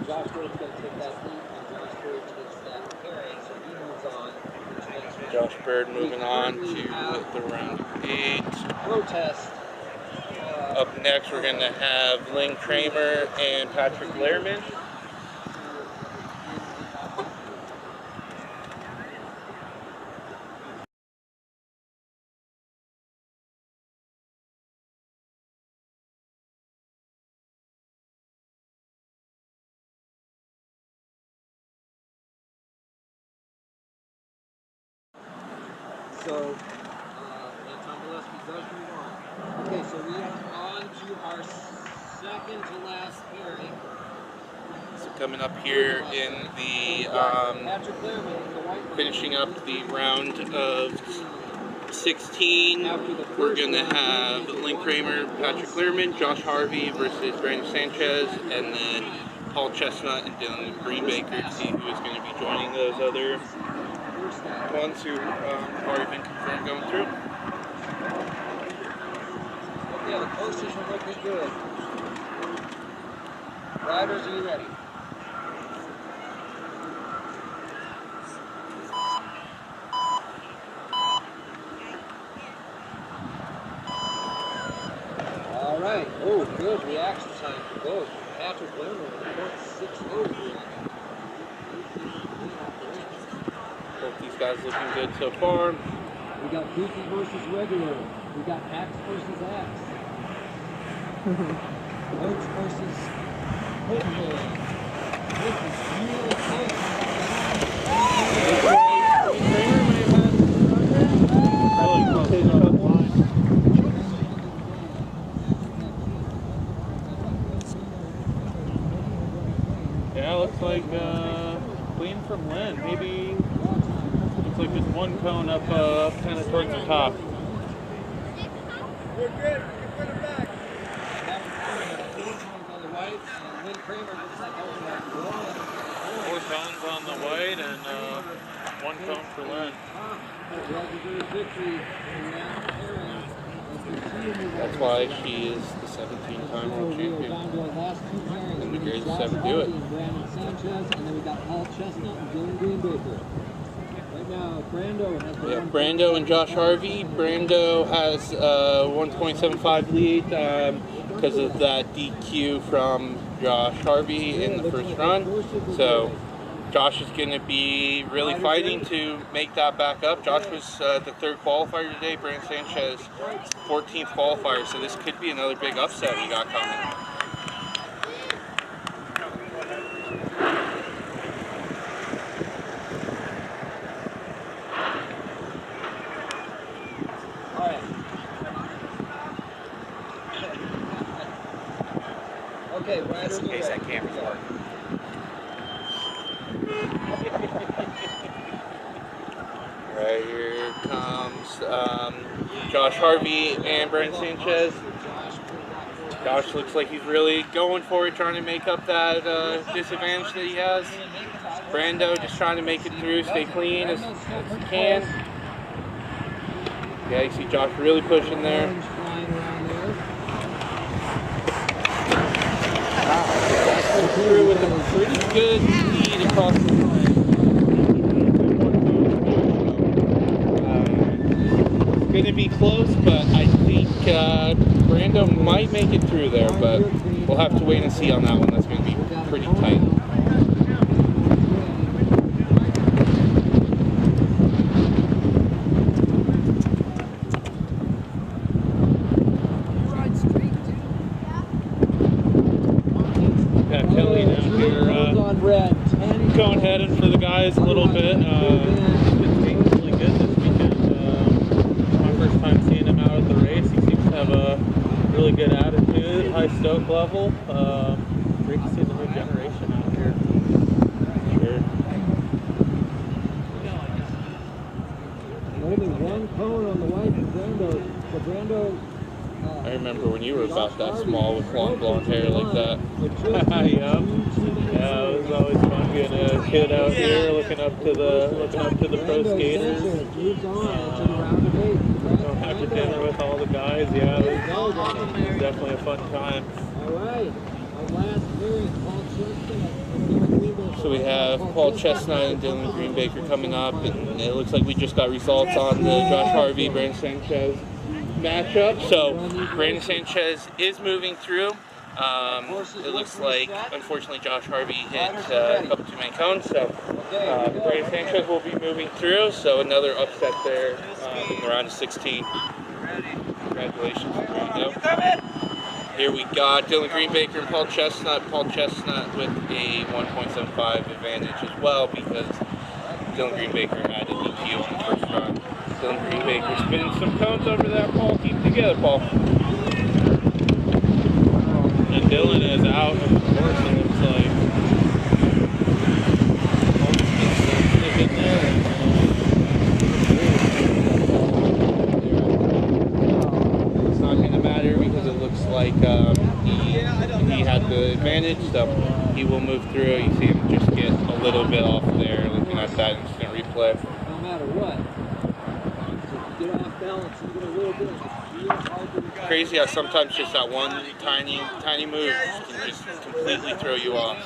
Josh Bird's going to take that lead, and Josh Bird takes that carry, so he moves on. Josh Bird moving on to the round of 8. Protest. Up next, we're going to have Lynn Kramer and Patrick Lehrman. So, Anton Gillespie does move on. Okay, so we are on to our second to last hearing. So coming up here in the, Patrick Lehrman in the white. finishing up the round of 16, we're going to have Lynn Kramer, Patrick Lehrman, Josh Harvey versus Brandon Sanchez, and then Paul Chestnut and Dylan Greenbaker to see who is going to be joining those other ones who have already been confirmed going through. Okay, the posters are looking good. Riders, are you ready? All right. Oh, good reaction time for both. Patrick Lehrman, 0.60. Both these guys looking good so far. We got Goofy versus regular. We got Axe versus Axe. Oaks versus Football. This is really close. Yeah, looks like clean from Lynn. Maybe looks like just one cone up kind of towards the top. We're good. We can put it back. On the white, and Lynn Kramer looks like over that 4 cones on the white and 1 cone for Lynn. That's why she is the 17-time world champion. And the greatest to ever do it. Brandon Sanchez, and then we got Paul Chestnut and Dylan Greenbaker. Right now, Brando has the Brando and Josh Harvey. Brando has 1.75 lead because of that DQ from Josh Harvey in the first run. So Josh is going to be really fighting to make that back up. Josh was the 3rd qualifier today. Brandon Sanchez, 14th qualifier. So this could be another big upset we got coming. Okay, riders in case that camera's working. Right, here comes Josh Harvey and Brandon Sanchez. Josh looks like he's really going for it, trying to make up that disadvantage that he has. Brando just trying to make it through, stay clean as he can. Yeah, you see Josh really pushing there. Through with a pretty good lead across the line. It's going to be close, but I think Brando might make it through there, but we'll have to wait and see on that one. That's going to be pretty tight. Yeah, Kelly down here going heading for the guys a little bit. It's being really good this weekend. My first time seeing him out at the race. He seems to have a really good attitude, high stoke level. Great to see the new generation out here. Sure. Only one cone on the white for Brando. I remember when you were about that small with long blonde hair like that. Yeah, it was always fun being a kid out here, looking up to the pro skaters. Going out to dinner with all the guys. Yeah, it was definitely a fun time. All right. Our last hearing, Paul Chestnut. So we have Paul Chestnut and Dylan Greenbaker coming up, and it looks like we just got results on the Josh Harvey, Brandon Sanchez matchup. So Brandon Sanchez is moving through. It looks like, unfortunately, Josh Harvey hit a couple too many cones, so Brandon Sanchez will be moving through. So another upset there in the round of 16. Congratulations to Brando. Here we got Dylan Greenbaker and Paul Chestnut. Paul Chestnut with a 1.75 advantage as well because Dylan Greenbaker had a DQ on the first run. Dylan Greenbaker spinning some cones over there. Paul, keep it together, Paul. And Dylan is out of the course, it looks like. In there. It's not going to matter because it looks like he had the advantage, so he will move through. You see him just get a little bit off there looking at that instant replay. No matter what. Get off balance even a little bit. Crazy how sometimes just that one tiny move can just completely throw you off.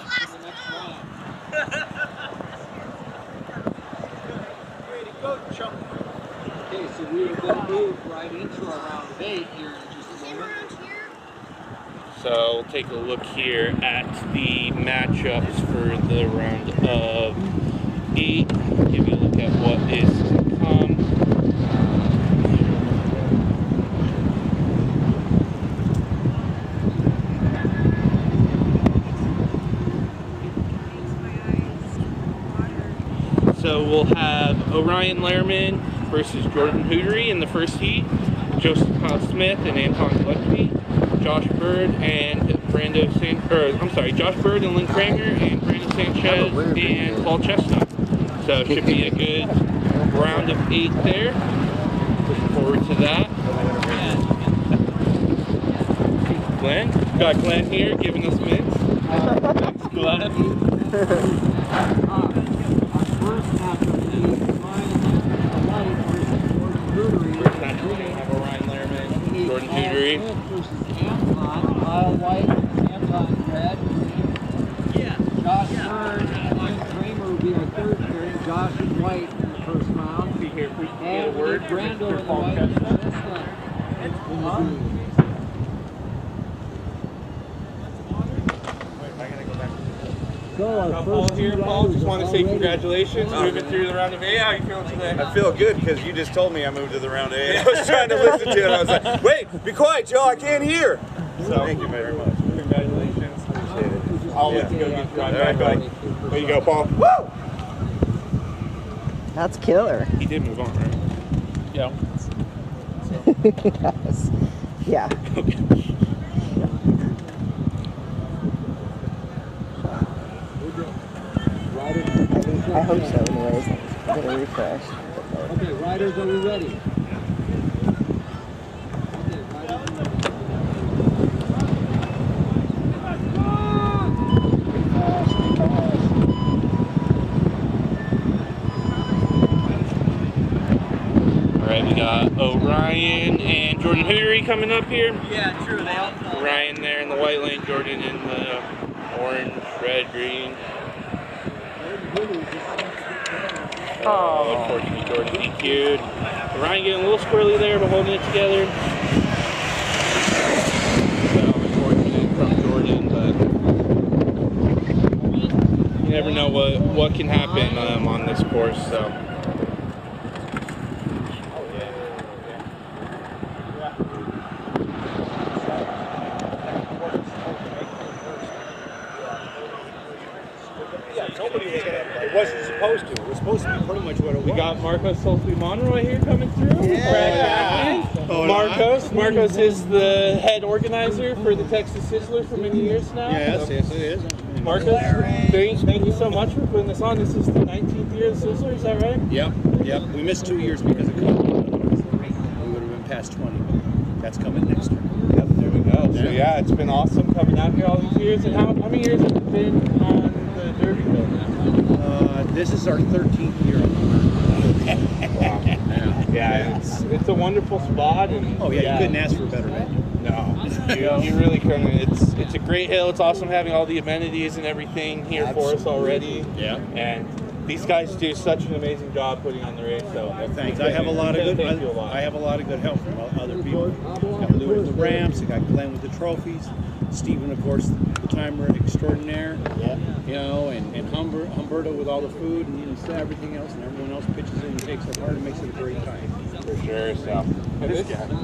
Okay, so we are going to move right into our round of 8 here in just a moment. So we'll take a look here at the matchups for the round of 8. Give you a look at what is to come. So we'll have Orion Lehrman versus Jordan Hootery in the first heat, Joseph Kyle Smith and Anton Gillespie, Josh Bird and Josh Bird and Lynn Kramer and Brandon Sanchez and Paul Chestnut. So it should be a good round of 8 there. Looking forward to that. Glenn, got Glenn here giving us mints. Thanks, Glenn. Orion Lehrman, Jordan Hootery. Kyle White, Anton Red. Josh Bird and Lynn Kramer will be our third pairing. Josh and White in the first round. See here if we can get a And word from Brando Mr. and Paul White Chestnut. So our Paul first here, two Paul, riders just want to are say already- congratulations, moving through the round of 8. How are you feeling today? I feel good because you just told me I moved to the round 8. I was trying to listen to it. I was like, wait, be quiet, Joe. I can't hear. So thank you very much. Congratulations. Appreciate it. I'll let you go get your All right, buddy. There you go, Paul. Woo! That's killer. He did move on, right? Yeah. Yes. Yeah. I hope so, anyways. Get a refresh. Okay, riders, are we ready? Alright, we got Orion and Jordan Hootery coming up here. Yeah, true. They all Orion there in the white lane, Jordan in the orange, red, green. Oh, unfortunately, Jordan DQ'd. Ryan getting a little squirrely there, but holding it together. So unfortunate from Jordan, but you never know what can happen on this course. So. It wasn't supposed to. It was supposed to be pretty much what it was. We got Marcos Soltimano right here coming through. Yeah. Marcos is the head organizer for the Texas Sizzler for many years now. Yes, yes it is. Marcos, thank you so much for putting this on. This is the 19th year of Sizzler, is that right? Yep. We missed 2 years because of COVID. We would have been past 20, but that's coming next year. Yep, there we go. So yeah, it's been awesome coming out here all these years. And how many years have you been on the Derby Hill? This is our 13th year on the Wow. Yeah, it's a wonderful spot. And you couldn't ask for a better venue. No, you really couldn't. It's a great hill. It's awesome having all the amenities and everything here for us already. Yeah. And these guys do such an amazing job putting on the race. So well, thanks. I have a lot of good help from other people. Got Lou with the ramps. I got Glenn with the trophies. Stephen, of course, the timer extraordinaire. Yeah. You know, and Humberto with all the food and everything else, and everyone else pitches in and takes their part and makes it a great time. For sure. So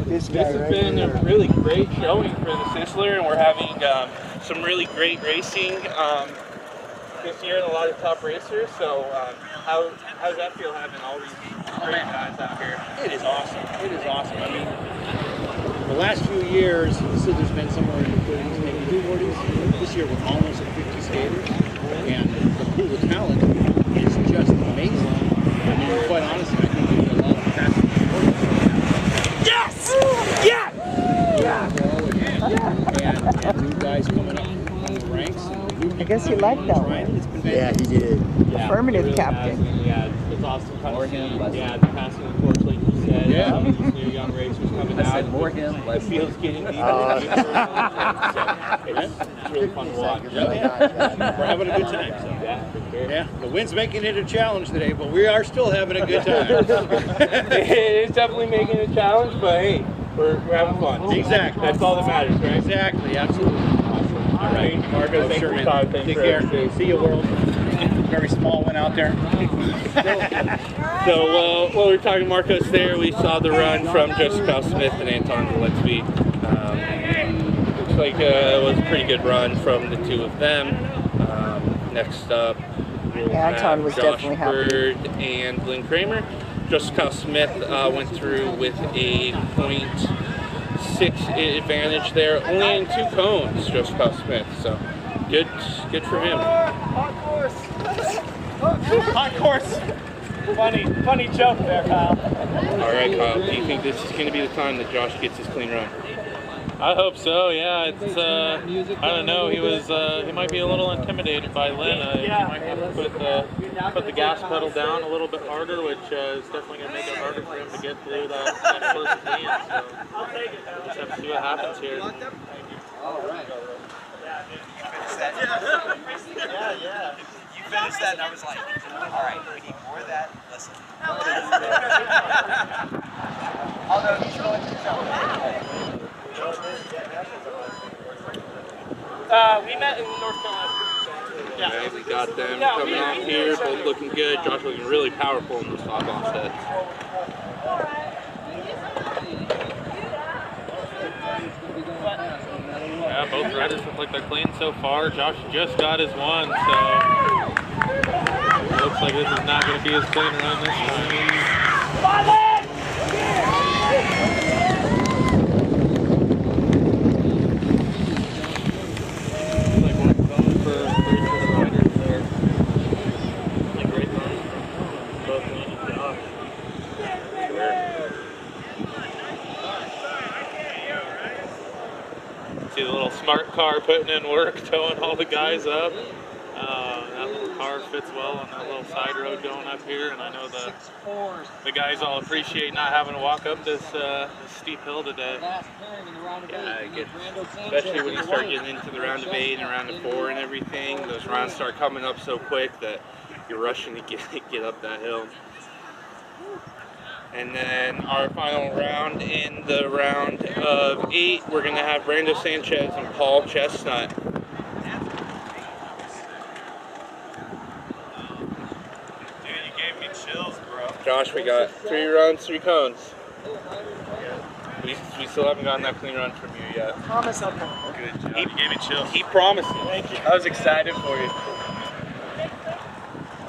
this has been a really great showing for the Sizzler, and we're having some really great racing this year and a lot of top racers. So how does that feel having all these great guys out here? It is awesome. It is awesome. I mean, the last few years, the Sizzler's been somewhere in the 30s, maybe 40s. This year we're almost at 50 skaters, and the pool of talent is just amazing. I mean, quite honestly, I think there's a lot of passion. Yes! Yeah! And new guys coming up on the ranks. I guess he liked that one. Yeah, he did. Affirmative, Captain. Yeah, it's awesome. The passing the torch, like you said. Yeah. These new young racers coming out. The field's getting deeper. It's really fun to watch. We're having a good time. So. Yeah, the wind's making it a challenge today, but we are still having a good time. It's definitely making it a challenge, but hey, we're having fun. Exactly. That's all that matters, right? Exactly, absolutely. All right, Marcos, thanks for your time. Take care. See you, world. Very small one out there. So while we were talking to Marcos there, we saw the run from Joseph Kyle Smith and Anton Gillespie. Looks like it was a pretty good run from the two of them. Next up, we'll Anton was Josh definitely happy. Bird and Glenn Kramer. Joseph Kyle Smith went through with a 0.6 advantage there, only in 2 cones, Joseph Kyle Smith. So good for him. Hot course. Funny joke there, Kyle. All right, Kyle. Do you think this is going to be the time that Josh gets his clean run? I hope so. Yeah, it's I don't know. He might be a little intimidated by Lynn. He might have to put the gas pedal down a little bit harder, which is definitely going to make it harder for him to get through that first clean. So we'll just have to see what happens here. All right. Yeah. You finished that, and I was like, all right, we need more of that. Listen. Although he's going to his own. We met in North Carolina. Yeah, we got them coming off here, both looking good. Josh looking really powerful in those top-off sets. Yeah, both riders look like they're clean so far. Josh just got his one, so it looks like this is not going to be his clean run this time. See the little smart car putting in work, towing all the guys up. That little car fits well on that little side road going up here, and I know the guys all appreciate not having to walk up this steep hill today. Yeah, especially when you start getting into the round of 8 and round of 4 and everything, those rounds start coming up so quick that you're rushing to get up that hill. And then our final round, in the round of 8, we're going to have Brando Sanchez and Paul Chestnut. Dude, you gave me chills, bro. Josh, we got 3 runs, 3 cones. We still haven't gotten that clean run from you yet. Promise I'll come. Good job. You gave me chills. He promised it. Thank you. I was excited for you.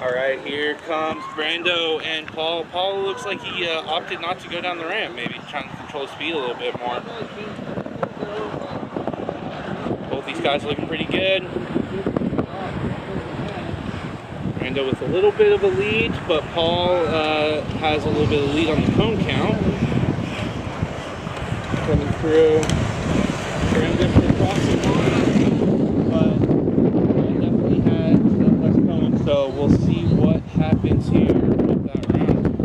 All right, here comes Brando and Paul. Paul looks like he opted not to go down the ramp, maybe trying to control speed a little bit more. Both these guys looking pretty good. Brando with a little bit of a lead, but Paul has a little bit of lead on the cone count. Coming through. Brando crossing line, but definitely had less cone, so we'll see what happens here with that round.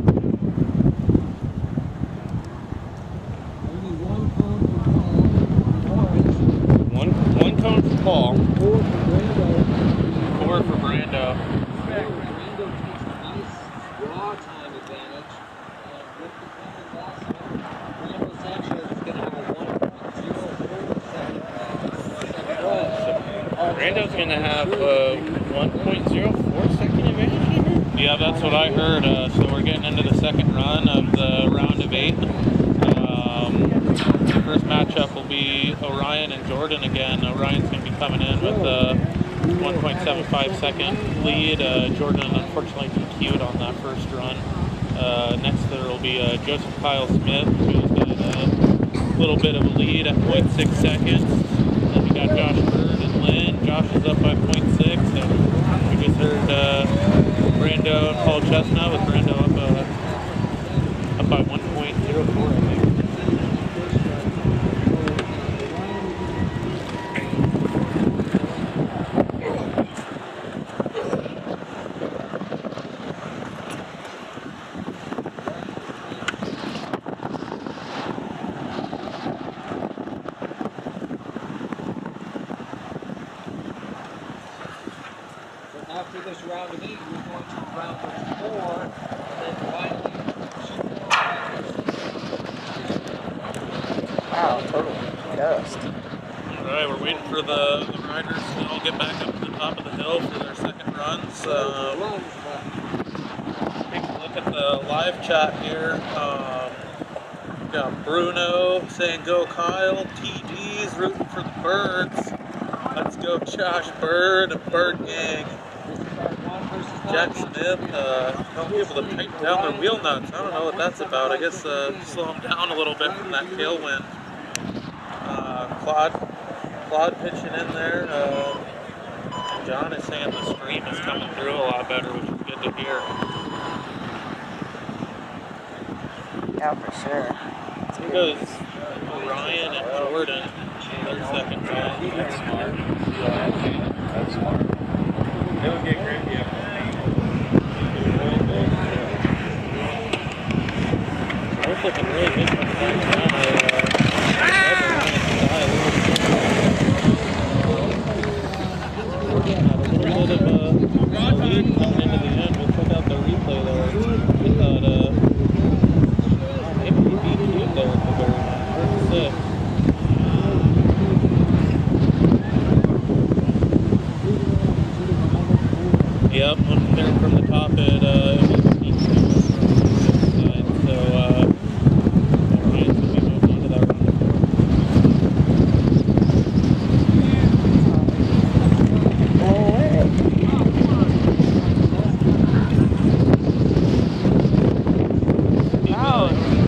One cone for Paul. 4 for Brando. Brando takes a nice draw time advantage. With the cone loss, Brando Sanchez is going to have a 1.04 second run. Brando's going to have a 1.04 second advantage here? Yeah, that's what I heard. So we're getting into the second run of the round of 8. The first matchup will be Orion and Jordan again. Orion's going to be coming in with a 1.75 second lead. Jordan unfortunately DQ'd on that first run. Next there will be Joseph Kyle Smith, who's got a little bit of a lead at 0.6 seconds. Then we got Josh Bird and Lynn. Josh is up by 0.6, and we just heard Brando and Paul Chestnut, with Brando up by 1.04, I think. After this round of 8, we're going to round of 4, and then finally Wow, total dust. Alright, we're waiting for the riders to all get back up to the top of the hill for their second runs. Take a look at the live chat here. We've got Bruno saying go Kyle, TD's rooting for the Birds. Let's go Josh Bird and Bird Gang. Jack Smith, not able to tighten down their wheel nuts. I don't know what that's about. I guess slow them down a little bit from that tailwind. Claude pitching in there. John is saying the stream is coming through a lot better, which is good to hear. Yeah, for sure. Here goes Ryan and Jordan in their second run. That's smart. That's smart. It'll get crazy after Both looking really good from time to time. A little bit of a lead coming into the end. We'll check out the replay there. We thought, maybe he DQ'd there at the very end. First six. Yep, I'm hearing from the top it was a DQ side. So, Ryan's going to be moving on to that round.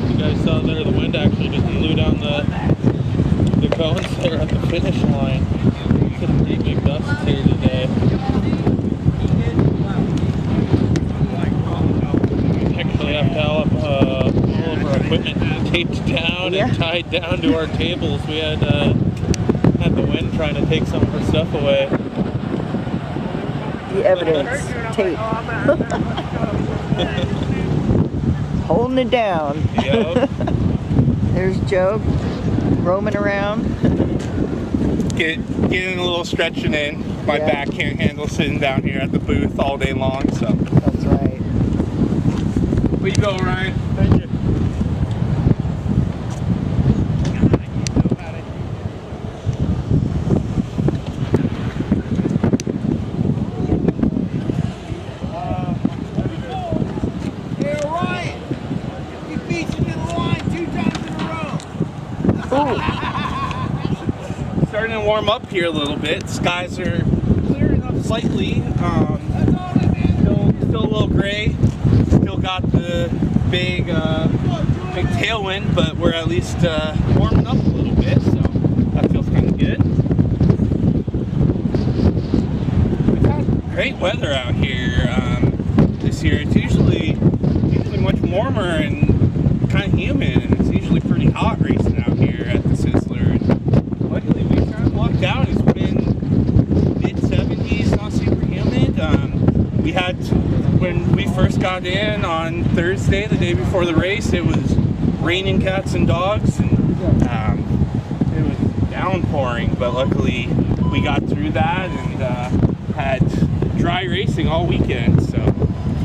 You guys saw there, the wind actually just blew down the cones there at the finish line. Some pretty big dusts here today. We actually have to have all of our equipment taped down and tied down to our tables. We had the wind trying to take some of our stuff away. The evidence tape. Holding it down. Yep. There's Joe roaming around. Getting a little stretching in. my back can't handle sitting down here at the booth all day long. So that's right. Way to go, Ryan. Thank you. Starting to warm up here a little bit. Skies are clearing up slightly. Still a little gray. Still got the big tailwind, but we're at least warming up a little bit, so that feels kind of good. We've had great weather out here this year. It's usually much warmer and kind of humid, and it's usually pretty hot racing out here at the Sizzler. And luckily, we kind of lucked out. It's been mid-70s, not super humid. We had, when we first got in on Thursday, the day before the race, it was raining cats and dogs, and it was downpouring, but luckily we got through that and had dry racing all weekend. So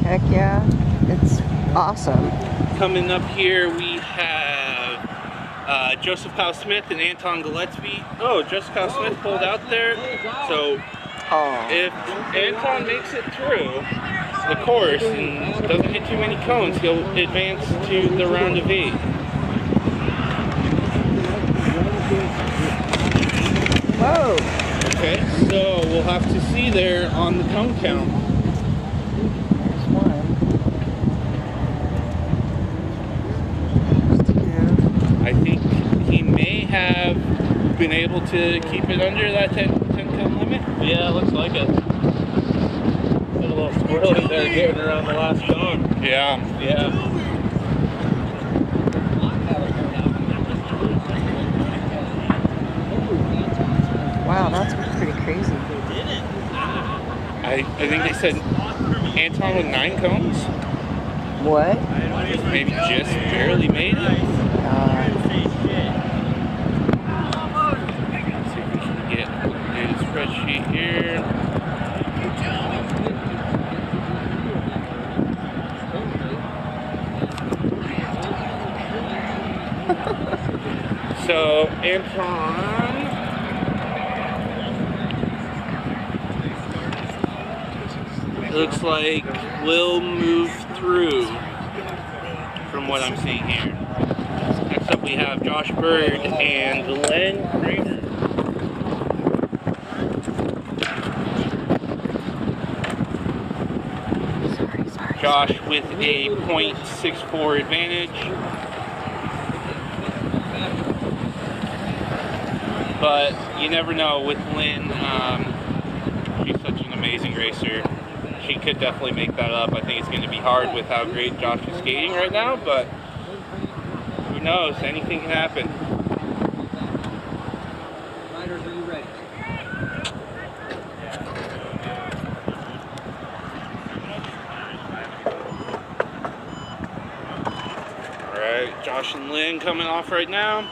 heck yeah, it's awesome. Coming up here, we have Joseph Kyle Smith and Anton Gillespie. Oh, Joseph Kyle Smith pulled out there. So if Anton makes it through the course and doesn't hit too many cones, he'll advance to the round of 8. Whoa. Okay, so we'll have to see there on the cone count. I think he may have been able to keep it under that 10 cone limit. Yeah, it looks like it. Been a little squirrely there getting around the last cone. Yeah. Yeah. Wow, that's pretty crazy. I think they said Anton with 9 cones. What? Maybe just barely made it. Let's see if we can get a spreadsheet here. So Anton looks like we'll move through from what I'm seeing here. Next up we have Josh Bird and Glenn Kramer. Josh with a .64 advantage. But you never know with Lynn. She's such an amazing racer. She could definitely make that up. I think it's going to be hard with how great Josh is skating right now, but who knows? Anything can happen. Riders, are you ready? All right, Josh and Lynn coming off right now.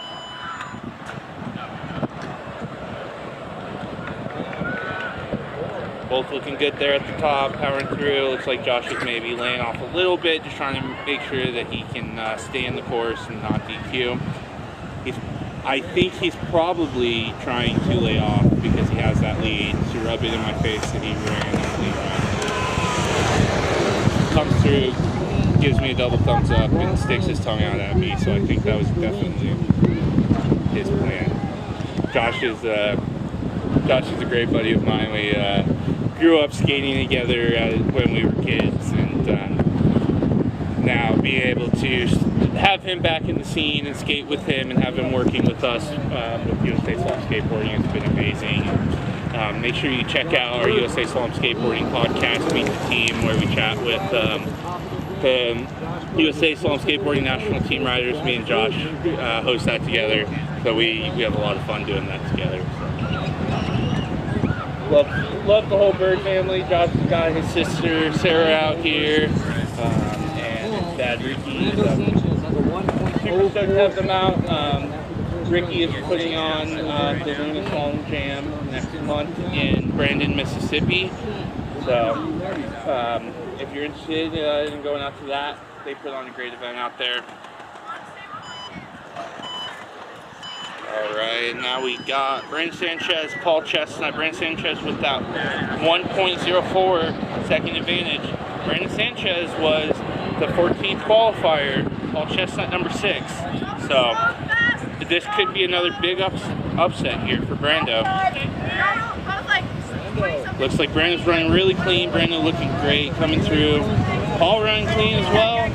Both looking good there at the top, powering through. Looks like Josh is maybe laying off a little bit, just trying to make sure that he can stay in the course and not DQ. I think he's probably trying to lay off because he has that lead, to rub it in my face that he ran on the lead run. Comes through, gives me a double thumbs up, and sticks his tongue out at me, so I think that was definitely his plan. Josh is a great buddy of mine. We grew up skating together when we were kids, and now being able to have him back in the scene and skate with him and have him working with us with USA Slalom Skateboarding, it's been amazing. Make sure you check out our USA Slalom Skateboarding podcast, Meet the Team, where we chat with the USA Slalom Skateboarding National Team riders. Me and Josh host that together, so we have a lot of fun doing that together. Love the whole Bird family. Josh has got his sister Sarah out here, and his dad Ricky. Super stoked to have them out. Ricky is putting on the Luna Slalom Jam next month in Brandon, Mississippi. So if you're interested in going out to that, they put on a great event out there. All right, now we got Brandon Sanchez, Paul Chestnut. Brandon Sanchez with that 1.04 second advantage. Brandon Sanchez was the 14th qualifier, Paul Chestnut number 6. So this could be another big upset here for Brando. Looks like Brando's running really clean. Brando looking great coming through. Paul running clean as well.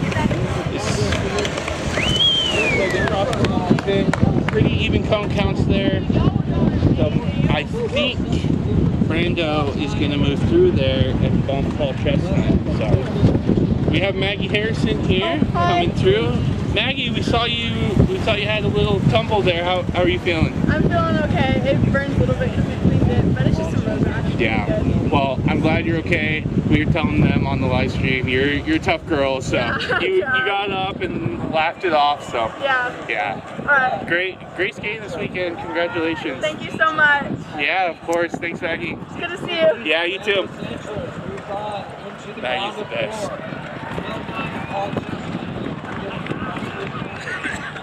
Pretty even cone counts there. So I think Brando is going to move through there and bump Paul Chestnut. So we have Maggie Harrison here coming through. Maggie, we saw you had a little tumble there. How are you feeling? I'm feeling okay. It burns a little bit because we cleaned it, but it's just a road rash. Yeah. Well, I'm glad you're okay. We were telling them on the live stream, you're a tough girl, so you got up and laughed it off. So yeah. All right. Great skating this weekend. Congratulations. Thank you so much. Yeah, of course. Thanks, Maggie. It's good to see you. Yeah, you too. Maggie's the best.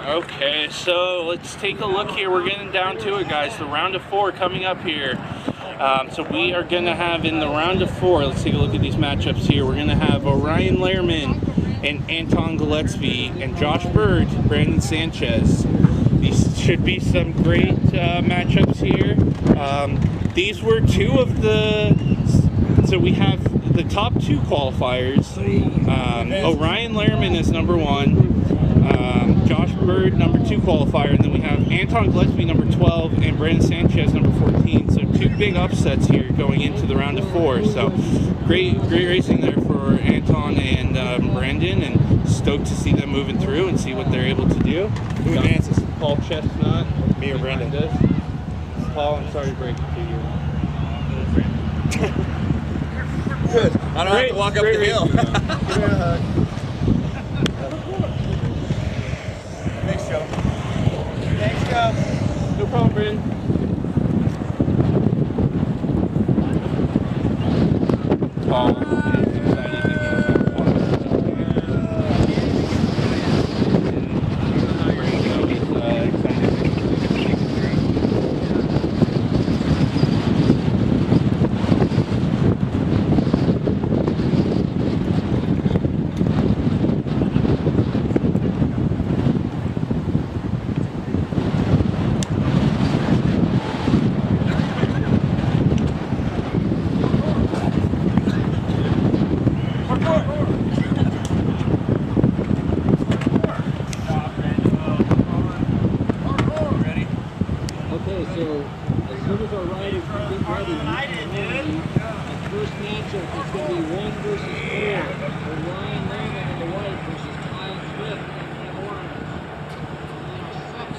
Okay, so let's take a look here. We're getting down to it, guys. The round of 4 coming up here. So we are going to have in the round of 4, let's take a look at these matchups here. We're going to have Orion Lehrman and Anton Gillespie and Josh Bird, Brandon Sanchez. These should be some great matchups here. These were 2 of the... So we have the top 2 qualifiers. Orion Lehrman is number 1. Josh Bird, number 2 qualifier, and then we have Anton Gillespie, number 12, and Brandon Sanchez, number 14. So 2 big upsets here going into the round of 4. So great racing there for Anton and Brandon, and stoked to see them moving through and see what they're able to do. Who advances? Paul Chestnut. Me or Brandon? Paul, I'm sorry to break it to you. Good. I don't have to walk up the hill. Give her a hug. Thanks, Joe. Thanks, Joe. No problem, Brandon. Paul is excited to get that one.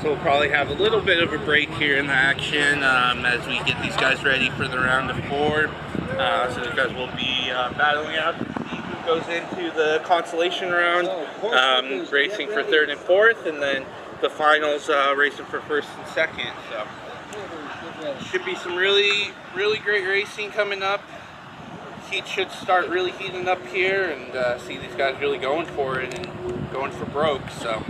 So we'll probably have a little bit of a break here in the action as we get these guys ready for the round of 4. So these guys will be battling out to see who goes into the consolation round, racing for 3rd and 4th, and then the finals racing for 1st and 2nd. So should be some really great racing coming up. Heat should start really heating up here, and see these guys really going for it and going for broke. So.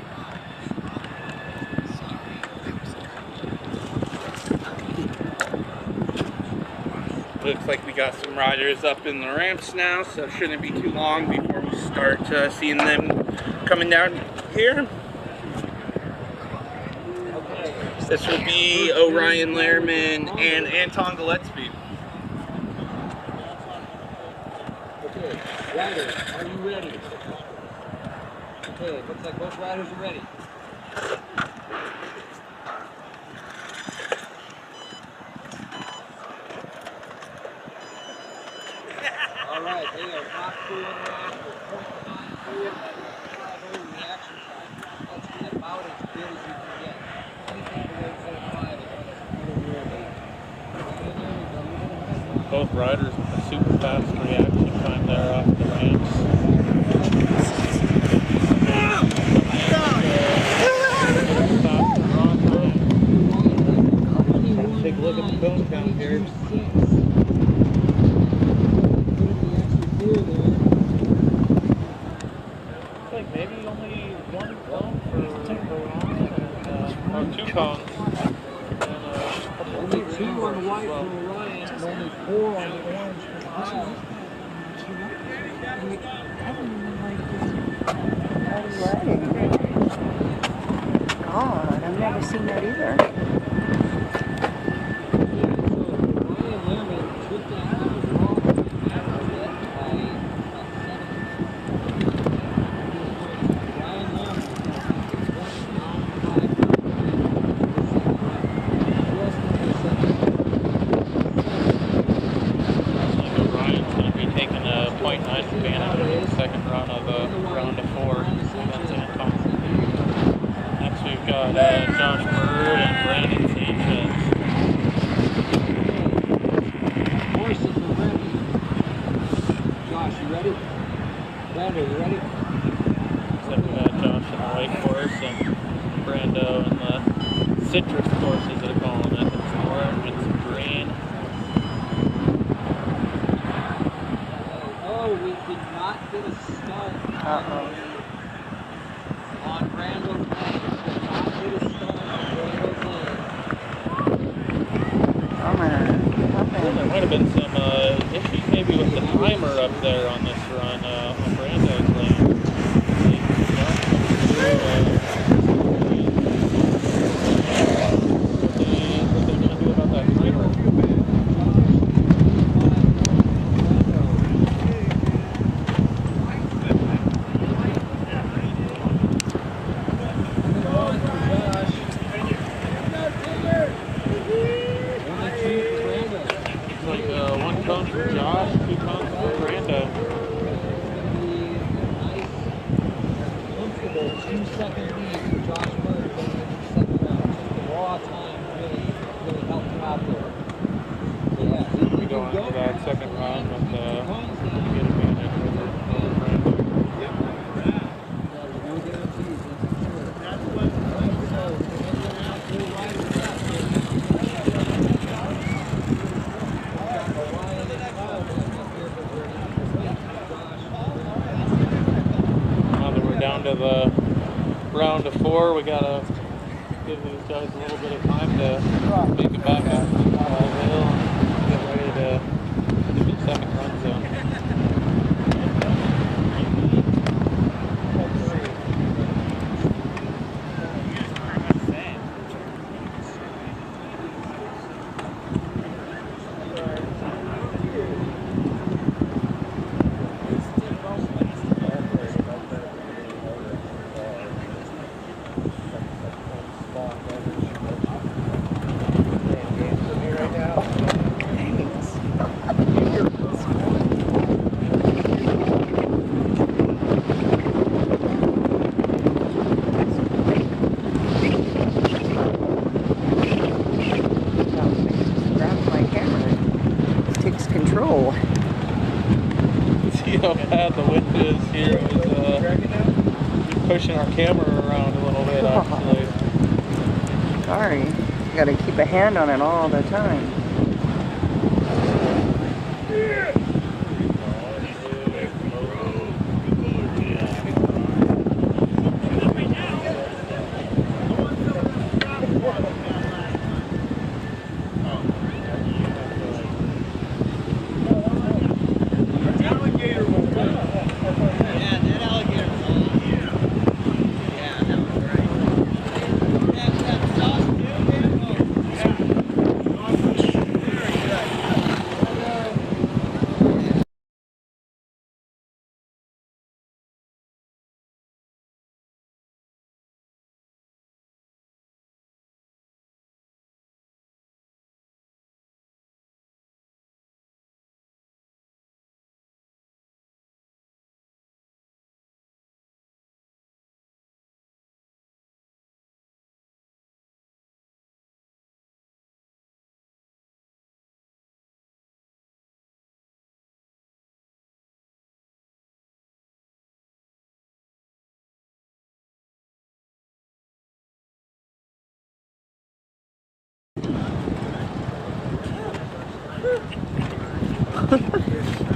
Looks like we got some riders up in the ramps now, so it shouldn't be too long before we start seeing them coming down here. This will be Orion Lehrman and Anton Gillespie. Okay, riders, are you ready? Okay, looks like both riders are ready. Alright, they are not doing that. The action time. Let's get about as good as you can get. Anything below 4.5 is Both riders with a super fast reaction time there off the ramps. Take a look at the bone count here. cones. Only 2 on the white for Ryan, and only 4 on the orange for Kyle. God, I've never seen that either. Ryan's going to be taking a 0.9 advantage in the second run of round of 4 against Anton. Next we've got Josh Bird and Brandon Sanchez. Horses are ready. Josh, you ready? Brando, you ready? So we got Josh in the white course and Brando in the citrus course, as they're calling it. It's orange, it's green. Oh, we did not get a start. On Brando. Did not get a start on Brando's lane. Well, there might have been some issues maybe with the timer up there on this run on Brando's lane. What they going to do about that timer? It's like 1 cone for Josh, 2 cones for Brando. Comfortable 2-second lead for Josh Bird going into the second round. Just the raw time really helped him out there. Yeah, We go into that second round with good advantage over Brando. Now that we're down to the round of 4, we gotta give these guys a little bit of time to make it back up to the hill and get ready to do the second run zone. Control. See how bad the wind is here. It was pushing our camera around a little bit, actually. Sorry, you gotta keep a hand on it all the time.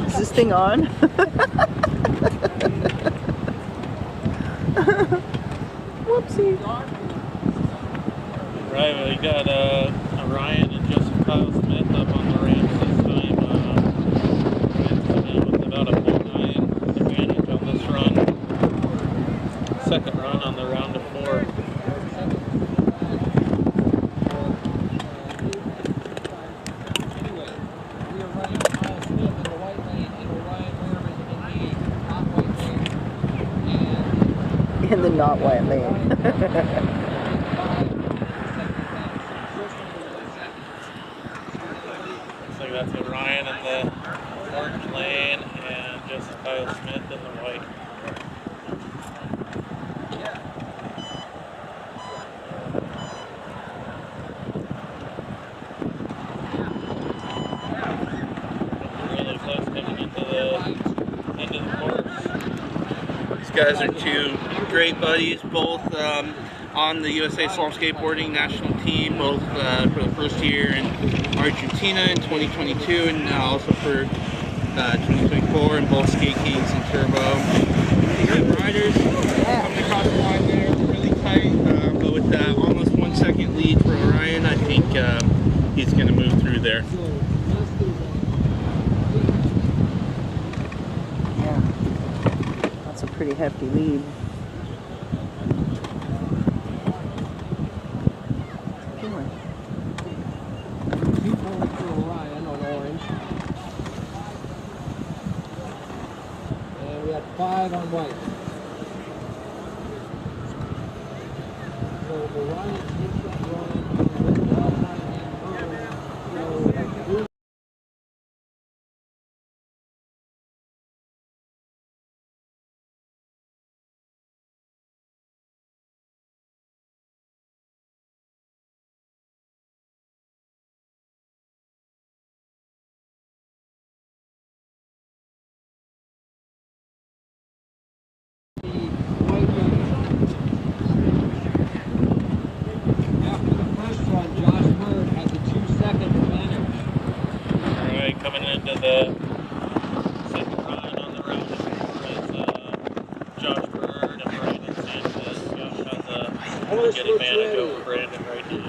Is this thing on? Whoopsie. Right, well, we got Ryan and Joseph Kyle Smith up on the ramps this time. Ryan's coming in with about a 0.9 advantage on this run. Second run on the round of 4. In the not white lane. Looks like that's Ryan in the orange lane and Joseph Kyle Smith in the white. Really close coming into the course. These guys are two great buddies, both on the USA Slalom Skateboarding national team, both for the first year in Argentina in 2022 and also for 2024, and both Skate Kings and Turbo. Good riders coming across the line there, really tight, but with that almost 1 second lead for Orion, I think he's going to move through there. Yeah, that's a pretty hefty lead. Five on white. So Orion takes that run. The second run on the round of 4 is Josh Bird and Brandon Sanchez. Josh has a good advantage over Brandon right now.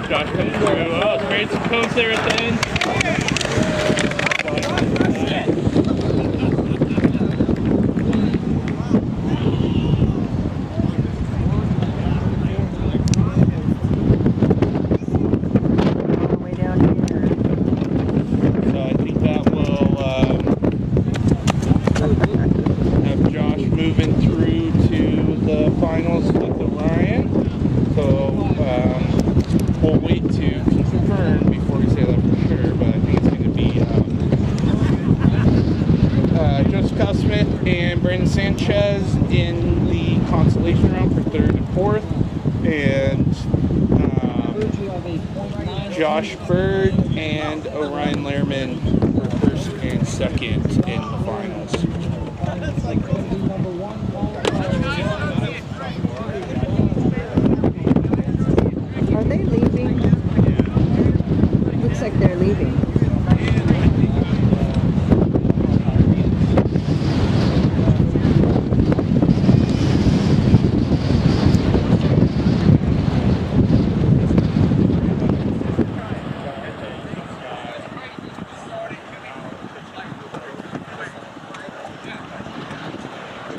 Josh comes through. Oh, creates some cones there at the end. Way down here. So I think that will have Josh moving through to the finals with Orion. So we'll wait to confirm before we say that for sure, but I think it's going to be Joseph Kyle Smith and Brandon Sanchez in the consolation round for 3rd and 4th, and Josh Bird and Orion Lehrman for 1st and 2nd in the finals. Are they leaving? Looks like they're leaving.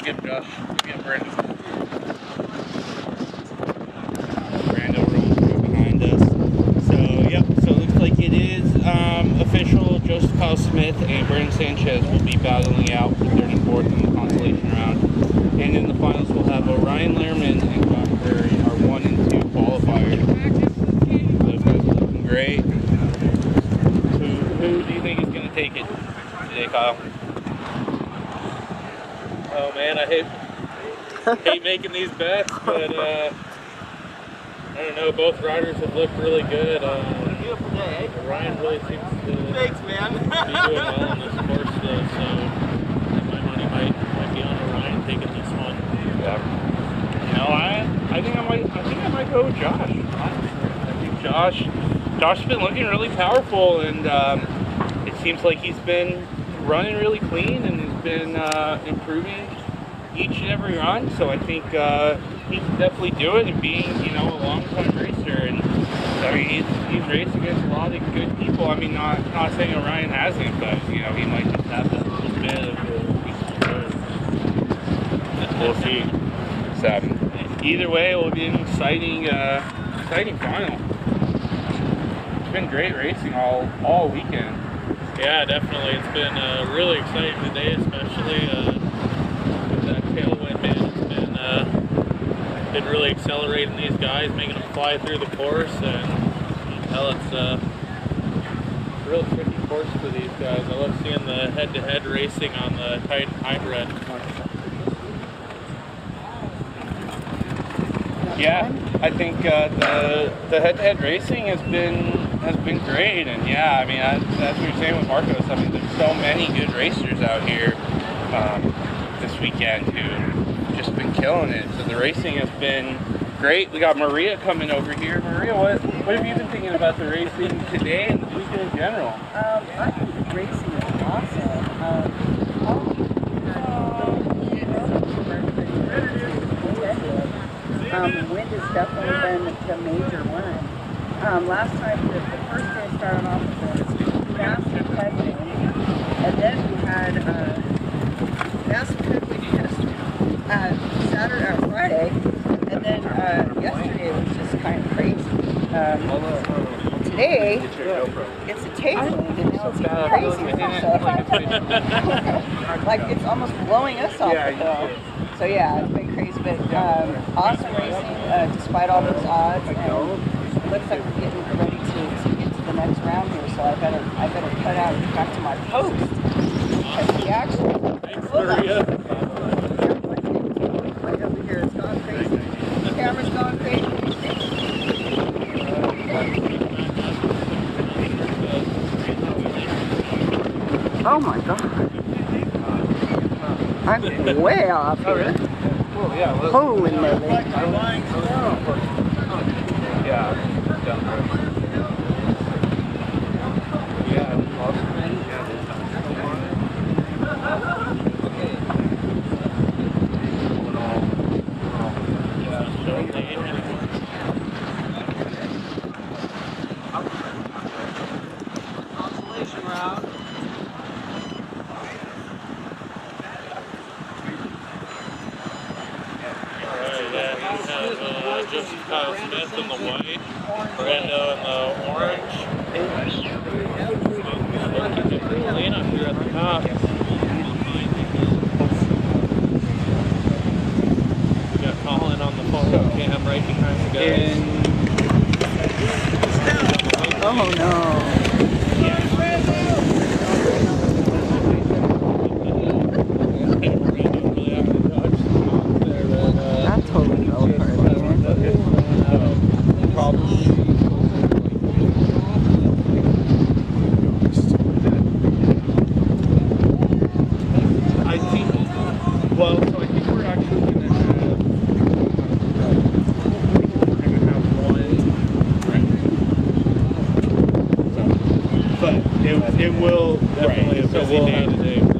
Get Josh, get Brandon. Brando rolling through behind us. So, yep, so it looks like it is official. Joseph Kyle Smith and Brandon Sanchez will be battling out for 3rd and 4th in the consolation round. And in the finals, we'll have Orion Lehrman and Josh Bird, our 1 and 2 qualifiers. Those guys are looking great. Who do you think is going to take it today, Kyle? Oh man, I hate making these bets, but I don't know. Both riders have looked really good. Ryan really seems to be doing well on this course, though, so my money might be on Ryan taking this one. Yeah. No, I think I might go with Josh. I think Josh's been looking really powerful, and it seems like he's been running really clean and has been improving each and every run. So I think he can definitely do it, and being a long-time racer, and I mean he's raced against a lot of good people. I mean, not saying Orion hasn't, but he might just have that little bit of we'll see. So either way, it will be an exciting final. It's been great racing all weekend. Yeah, definitely. It's been really exciting today, especially with that tailwind, man. It's been really accelerating these guys, making them fly through the course, and hell, it's a real tricky course for these guys. I love seeing the head-to-head racing on the Titan Hybrid. Yeah, I think the head-to-head racing has been great, and yeah, I mean that's what you're saying with Marcos. I mean, there's so many good racers out here this weekend who've just been killing it. So the racing has been great. We got Maria coming over here. Maria, what have you been thinking about the racing today and the weekend in general? I think the racing is awesome. Wind has definitely been the major one. Last time, the first day started off with a massive headwind, and then we had massive headwind Friday, and then yesterday was just kind of crazy. Today, it's a tailwind, and now it's even crazier. So, like it's almost blowing us off the hill. So yeah, it's been crazy, but awesome racing despite all those odds, and it looks like we're getting ready to get to the next round here. So I better cut out and get back to my post because the action right over here, it's gone crazy. The camera's gone crazy. Oh my god. I'm way off here. Holy moly. Yeah. Consolation round. Joseph Kyle Smith in the white, Brando in the orange. Looking pretty clean up here at the top. We got Colin on the photo cam right behind the guys. Oh no. That totally fell apart. I think, well, so I think we're actually going to have one, but it will definitely a busy day today for the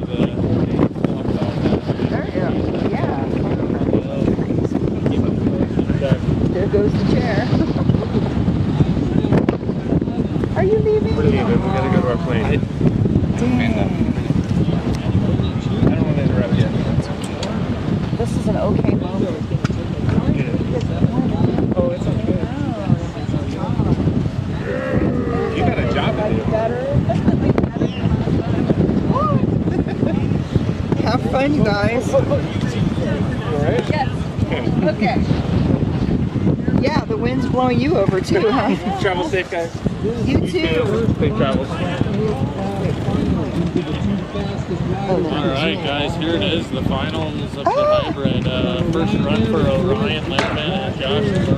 There goes the chair. Are you leaving? We're leaving. We gotta go to our plane. Damn. I don't want to interrupt you. This is an okay moment. Oh, it's okay. You got a job to do. Have fun, you guys. Alright? Yes. Okay. Yeah, the wind's blowing you over too, huh? Travel safe, guys. You too. Safe travels. Alright guys, here it is, the finals of the hybrid. First run for Orion Lindman and Josh Bird.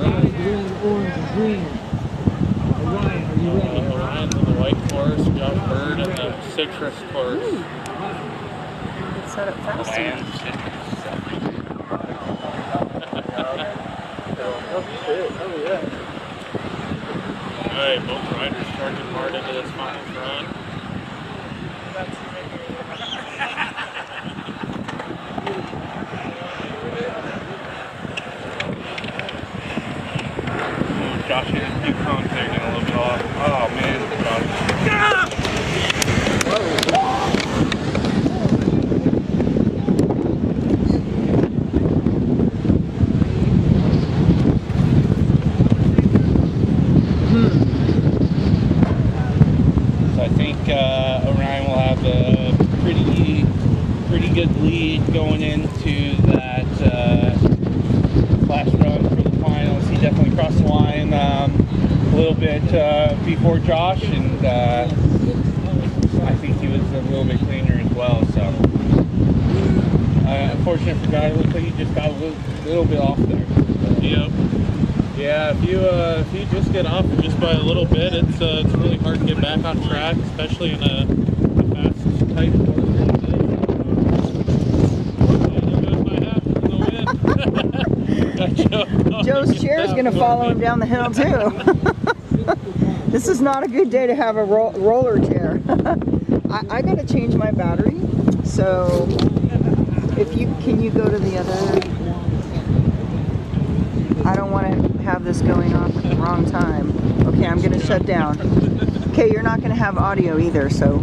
Orion's in the white course, Josh Bird in the citrus course. Set up fast. Alright, both riders charging hard into this final run. Josh, your cones there getting a little bit off. Oh man, Josh. So I think Orion will have a pretty good lead going into that last run for the finals. He definitely crossed the line a little bit before Josh, and I think he was a little bit cleaner as well. So unfortunate for Guy, it looks like he just got a little bit off there. Yep. Yeah, if you just get off just by a little bit, it's really hard to get back on track, especially in a fast, tight course. Joe's chair is going to follow him down the hill too. This is not a good day to have a roller chair. I got to change my battery, so can you go to the other? I don't want to have this going off at the wrong time. Okay, I'm going to shut down. Okay, you're not going to have audio either, so.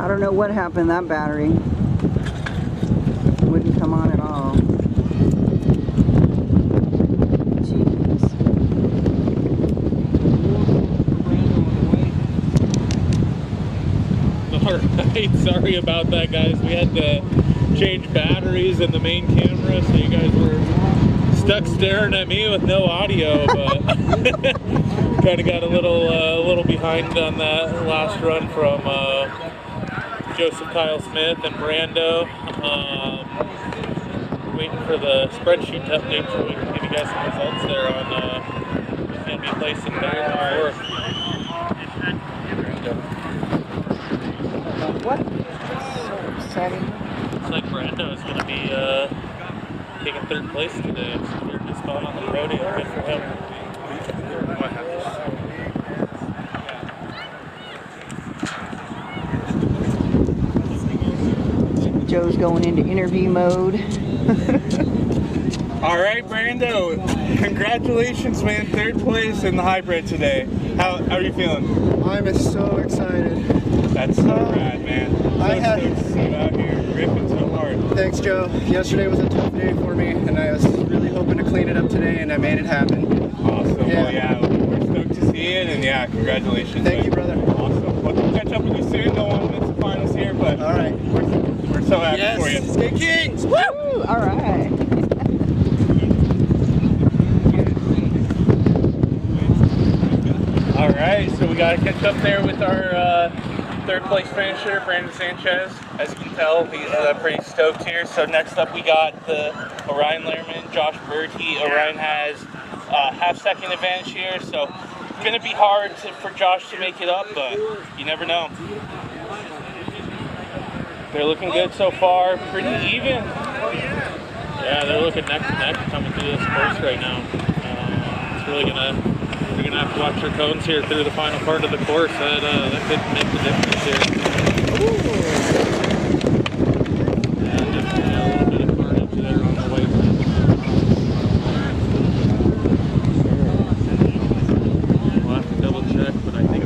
I don't know what happened. That battery wouldn't come on at all. Jeez. Alright, sorry about that guys. We had to change batteries in the main camera, so you guys were stuck staring at me with no audio, but kind of got a little behind on that last run from Joseph Kyle Smith and Brando. Waiting for the spreadsheet to update so we can give you guys some results there on who's going to be placing third and fourth. What? So exciting. Looks like Brando is going to be taking third place today. Secured his spot on the podium. Good for him. Joe's going into interview mode. All right, Brando, congratulations, man. Third place in the hybrid today. How are you feeling? I'm so excited. That's so rad, man. I had to see you out here ripping so hard. Thanks, Joe. Yesterday was a tough day for me, and I was really hoping to clean it up today, and I made it happen. Awesome. Yeah. Well, yeah, we're stoked to see it, and yeah, congratulations. Thank you, brother. Awesome. We'll catch up with you soon. Don't want to miss the finals here, but all right, we're so happy for you. Skate Kings! Woo! All right. All right, so we got to catch up there with our third place finisher, Brandon Sanchez. As you can tell, he's pretty stoked here. So next up we got the Orion Lehrman, Josh Bird. Orion has half-second advantage here, so it's going to be hard for Josh to make it up, but you never know. They're looking good so far, pretty even. Yeah, they're looking neck to neck coming through this course right now. It's really they're gonna have to watch their cones here through the final part of the course. That could make the difference here. Yeah, definitely a little bit of carnage there on the way. We'll have to double check, but I think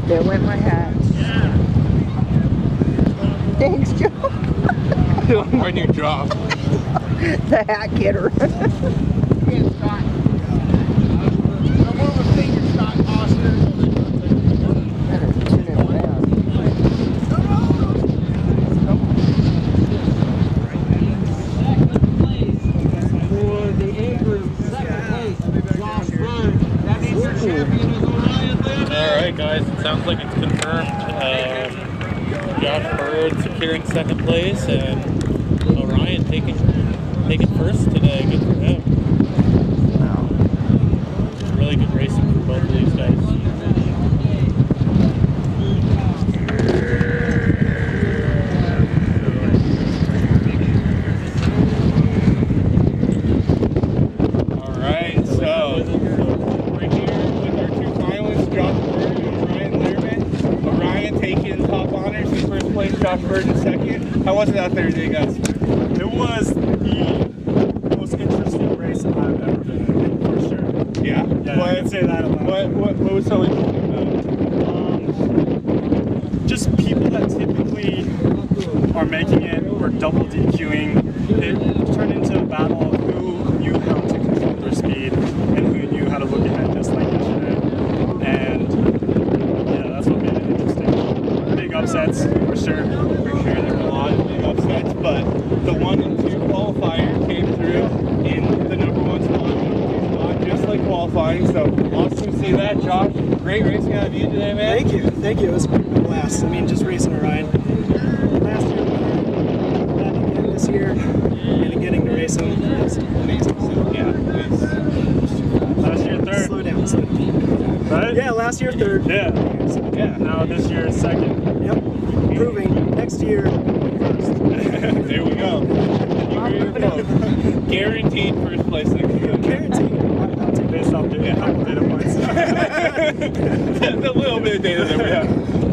There went my hat. Thanks, Joe. My new job. The hat getter. Alright guys, it sounds like it's confirmed. Josh Bird securing second place and Orion taking first today. Good for him. Really good racing for both of these guys. Alright, so we're here with our two finalists, Josh Bird and Orion Lehrman. Orion taking top honors in first place, Josh Bird in second. How was it out there today, guys? It was the most interesting race I've ever been in, for sure. Yeah? Yeah, I can say that aloud. What was so interesting about it? Just people that typically are making it or double DQing. It turned into a battle of who knew how to control their speed and who knew how to look ahead, just like yesterday. And yeah, that's what made it interesting. Big upsets, for sure. For sure, there were a lot of big upsets, but the 1 and 2 qualifier came through in the number 1 spot, just like qualifying. So awesome to see that, Josh. Great racing out of you today, man. Thank you. It was a blast. I mean, just racing Orion. Last year, back again this year, and getting to race him is amazing. So, yeah, last year third. Slow down. Right? Yeah, last year third. Yeah. Now this year second. Yep. Proving next year first. There we go. Guaranteed first place next year. Guaranteed. Based off data points. A little bit of data there, yeah.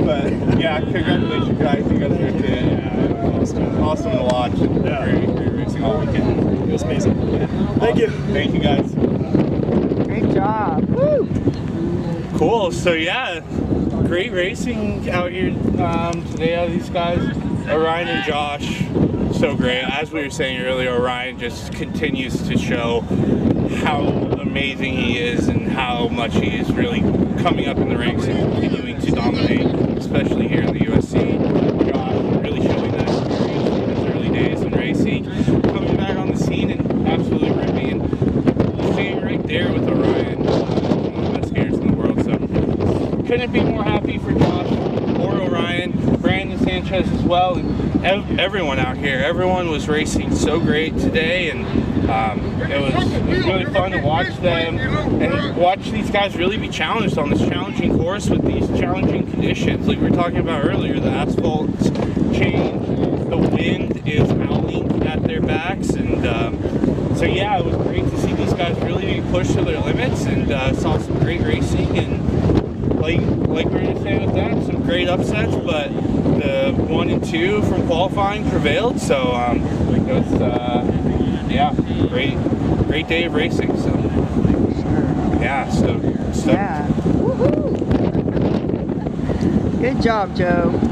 But yeah, congratulations, guys. You guys are good. Yeah, awesome to watch. Yeah. Great racing all weekend. It was amazing. Yeah. Thank you. Thank you, guys. Great job. Woo! Cool. So yeah, great racing out here today out of these guys. Orion and Josh, so great. As we were saying earlier, Orion just continues to show how amazing he is and how much he is really coming up in the ranks and continuing to dominate, especially here in the USC. Josh really showing that experience from his early days in racing, coming back on the scene and absolutely ripping. And staying right there with Orion, one of the best skaters in the world. So couldn't be more happy for Josh or Orion, Brandon Sanchez as well, and everyone out here. Everyone was racing so great today, and it was really fun to watch them and watch these guys really be challenged on this challenging course with these challenging conditions. Like we were talking about earlier, the asphalt's changed, the wind is howling at their backs, and so yeah, it was great to see these guys really be pushed to their limits, and saw some great racing, and like we were just saying with that, some great upsets, but the 1 and 2 from qualifying prevailed, so it was yeah, great day of racing. So yeah, so yeah. Woohoo! Good job, Joe.